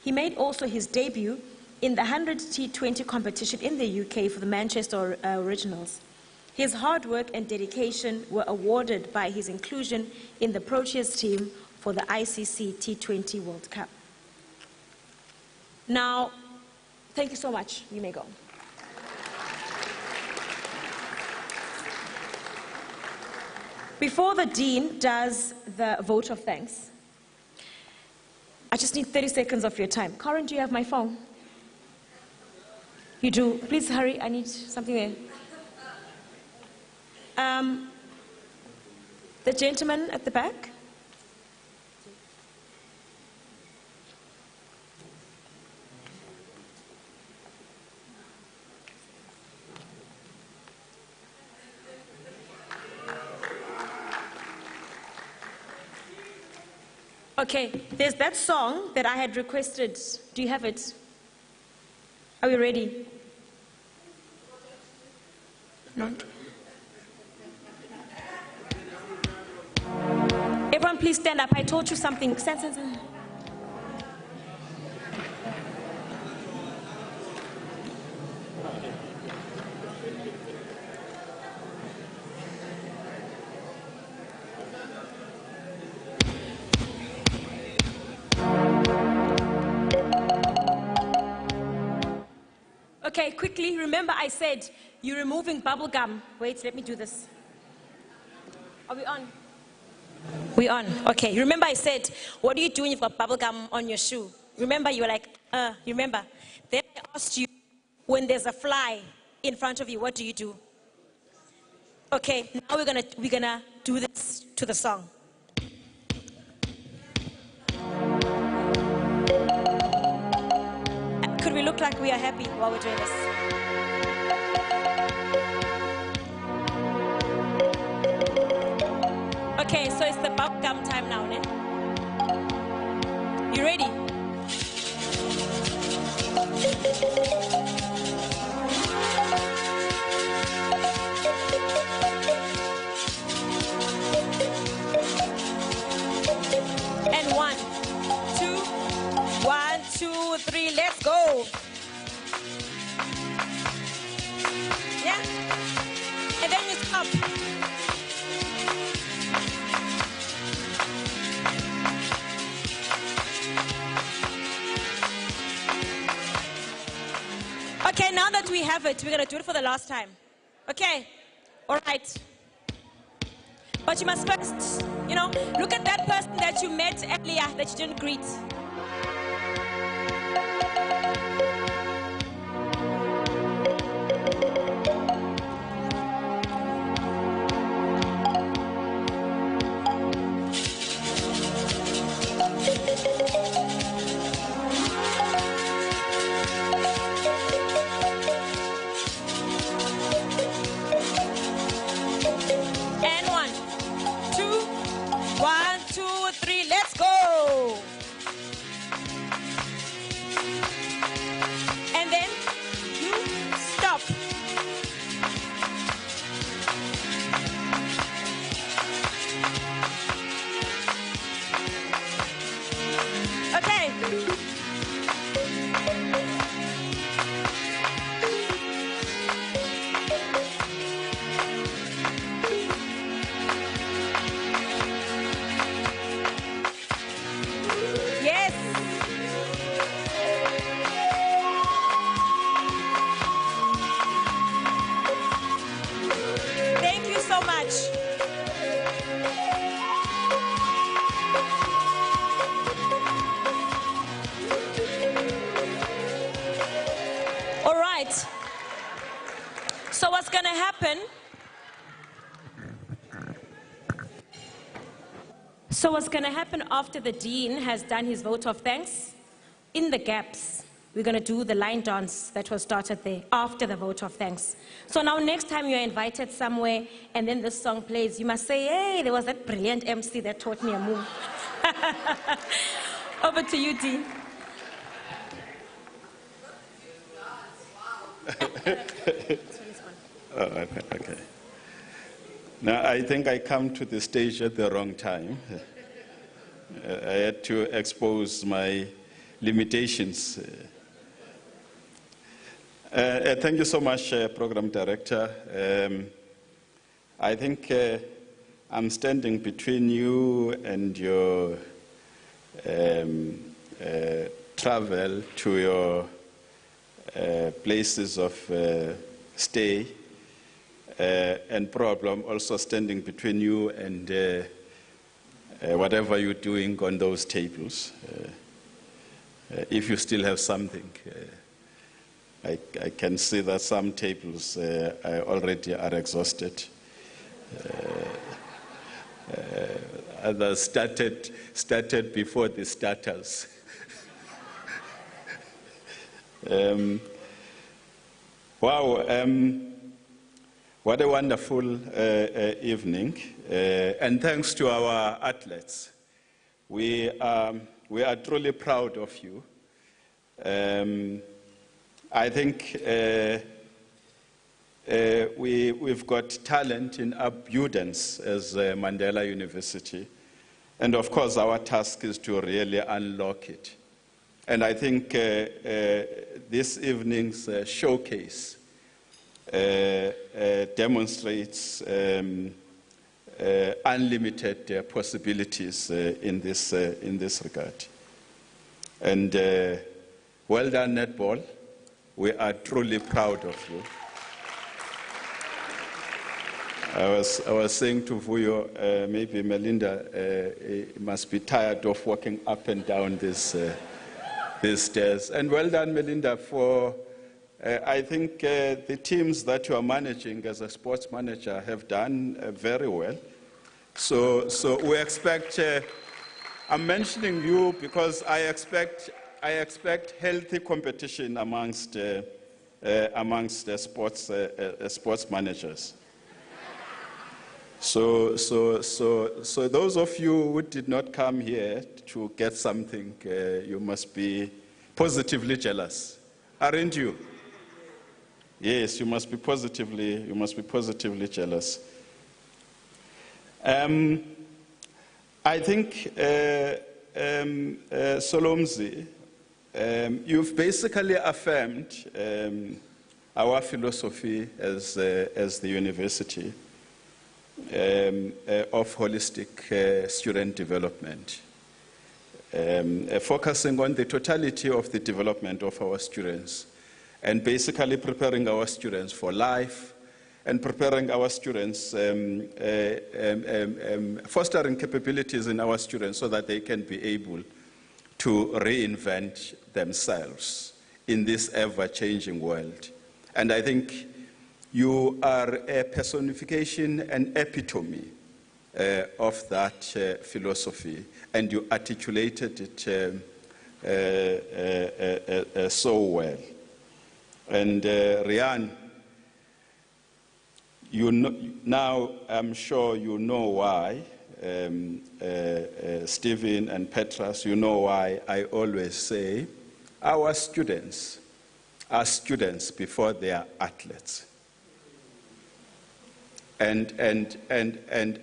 He made also his debut in the 100 T20 competition in the UK for the Manchester Originals. His hard work and dedication were awarded by his inclusion in the Proteas team for the ICC T20 World Cup. Now, thank you so much. You may go. Before the Dean does the vote of thanks, I just need 30 seconds of your time. Karen, do you have my phone? You do. Please hurry. I need something there. The gentleman at the back. Okay, there's that song that I had requested. Do you have it? Are we ready? No? Everyone please stand up. I told you something. Stand, stand, stand. Okay, quickly, remember I said you're removing bubble gum. Wait, let me do this. Are we on? We're on. Okay, remember I said, what do you do when you've got bubble gum on your shoe? Remember, you were like, you remember? Then I asked you, when there's a fly in front of you, what do you do? Okay, now we're gonna do this to the song. Could we look like we are happy while we're doing this? Okay, so it's the bubble gum time now, ne? You ready? And 1, 2, 1, 2, 3, let's go. Yeah? and then you stop. Okay, now that we have it, we're going to do it for the last time. Okay? All right. But you must first, look at that person that you met earlier that you didn't greet. So what's going to happen? So what's going to happen after the dean has done his vote of thanks? In the gaps, we're going to do the line dance that was started there after the vote of thanks. So now next time you're invited somewhere and then this song plays, you must say, hey, there was that brilliant MC that taught me a move. Over to you, Dean. Okay. Now, I think I come to the stage at the wrong time. I had to expose my limitations. Thank you so much, Program Director. I think I'm standing between you and your travel to your places of stay, and problem also standing between you and whatever you're doing on those tables. If you still have something, I can see that some tables already are exhausted. Others started before the starters. Wow, what a wonderful evening, and thanks to our athletes. We are truly proud of you. I think we've got talent in abundance as Mandela University, and of course our task is to really unlock it. And I think this evening's showcase demonstrates unlimited possibilities in this regard. And well done, Netball. We are truly proud of you. I was saying to Vuyo, maybe Melinda must be tired of walking up and down these stairs. And well done, Melinda, for I think the teams that you are managing as a sports manager have done very well. So we expect. I'm mentioning you because I expect healthy competition amongst sports managers. So those of you who did not come here to get something, you must be positively jealous, aren't you? Yes, you must be positively jealous. I think Solomzi, you've basically affirmed our philosophy as the university of holistic student development, focusing on the totality of the development of our students and basically preparing our students for life and preparing our students, fostering capabilities in our students so that they can be able to reinvent themselves in this ever-changing world. And I think you are a personification and epitome of that philosophy, and you articulated it so well. And Rian, you know, now I'm sure you know why, Stephen and Petras, you know why I always say our students are students before they are athletes. And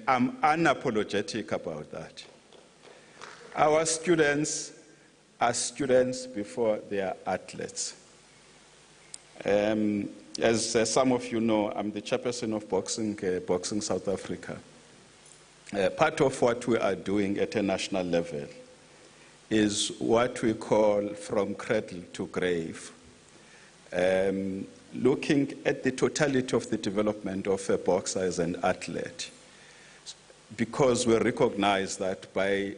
I'm unapologetic about that. Our students are students before they are athletes. As some of you know, I'm the chairperson of Boxing South Africa. Part of what we are doing at a national level is what we call from cradle to grave, looking at the totality of the development of a boxer as an athlete, because we recognize that by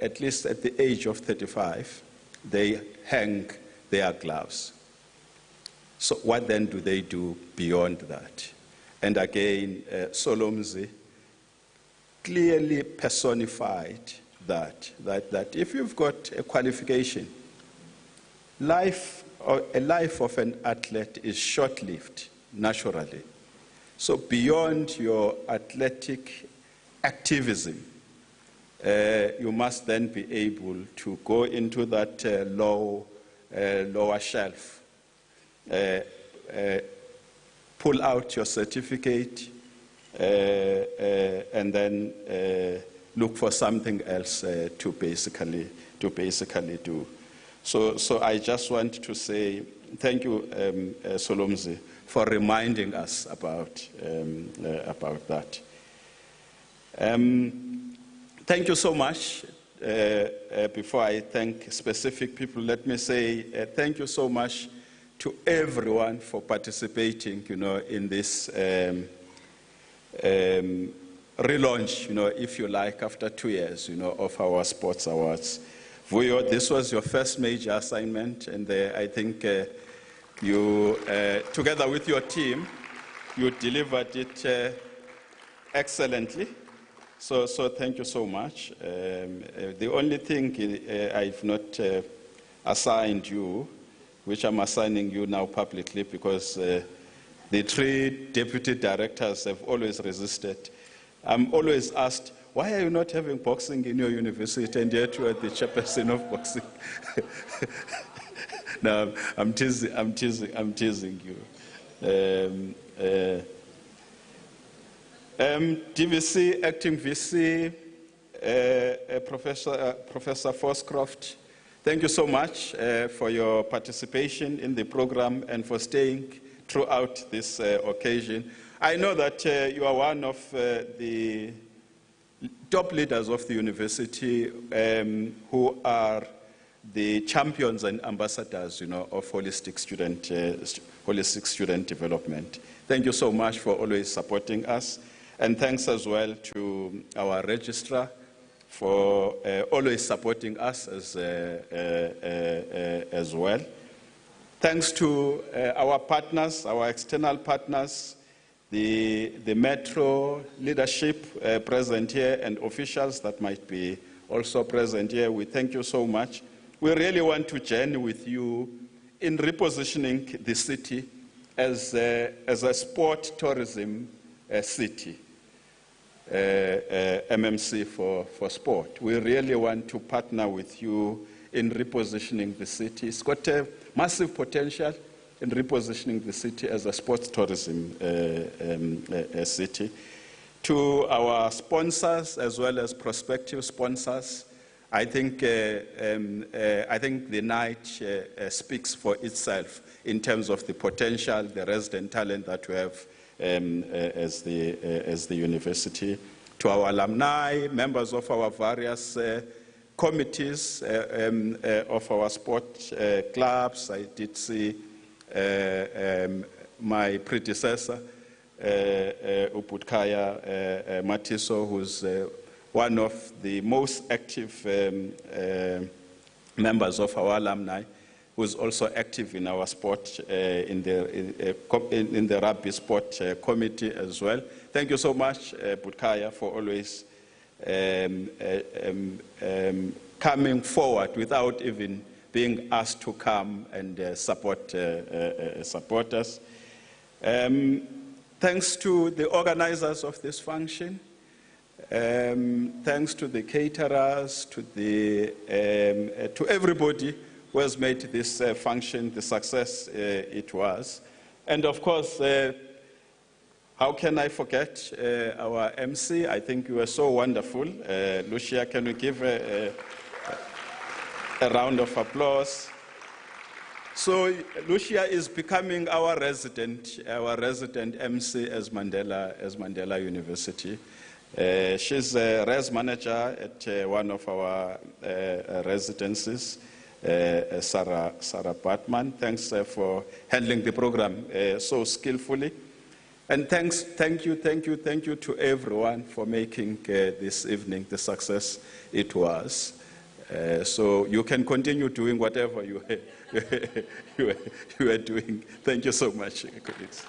at least at the age of 35, they hang their gloves. So what then do they do beyond that? And again, Solomzi clearly personified that if you've got a qualification, a life of an athlete is short-lived, naturally. So beyond your athletic activism, you must then be able to go into that lower shelf, pull out your certificate, and then look for something else to basically do. So I just want to say thank you, Solomzi, for reminding us about that. Thank you so much. Before I thank specific people, let me say thank you so much to everyone for participating, in this relaunch, if you like, after 2 years, of our sports awards. Vuyo, this was your first major assignment, and I think you, together with your team, you delivered it excellently. So thank you so much. The only thing I've not assigned you, which I'm assigning you now publicly, because the 3 deputy directors have always resisted. I'm always asked, why are you not having boxing in your university, and yet you are the chairperson of boxing? No, I'm teasing you. DVC, acting VC, Professor Foxcroft, thank you so much for your participation in the program and for staying throughout this occasion. I know that you are one of the top leaders of the university who are the champions and ambassadors, of holistic student development. Thank you so much for always supporting us. And thanks as well to our registrar for always supporting us as well. Thanks to our partners, our external partners, the Metro leadership present here, and officials that might be also present here. We thank you so much. We really want to journey with you in repositioning the city as a sport tourism city, MMC for sport. We really want to partner with you in repositioning the city. It's got a massive potential in repositioning the city as a sports tourism city. To our sponsors, as well as prospective sponsors, I think the night speaks for itself in terms of the potential, the resident talent that we have as the university. To our alumni, members of our various committees of our sport clubs, I did see my predecessor, Uputkaya Matiso, who's one of the most active members of our alumni, who's also active in our sport, in the rugby sport committee as well. Thank you so much, Putkaya, for always coming forward without even being asked to come and support us. Thanks to the organizers of this function, thanks to the caterers, to everybody who has made this function the success it was. And of course, how can I forget our MC? I think you were so wonderful. Lucia, can we give a round of applause? So Lucia is becoming our resident MC as Mandela University. She's a res manager at one of our residences, Sarah Batman. Thanks for handling the program so skillfully. And thank you to everyone for making this evening the success it was. So you can continue doing whatever you are doing. Thank you so much, colleagues.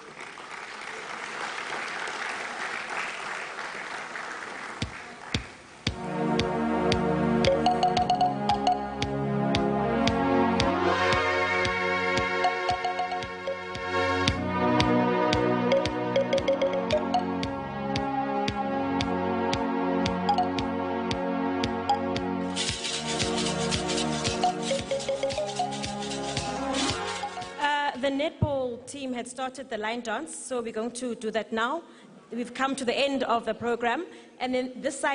The netball team had started the line dance, so we're going to do that now. We've come to the end of the program, and then this side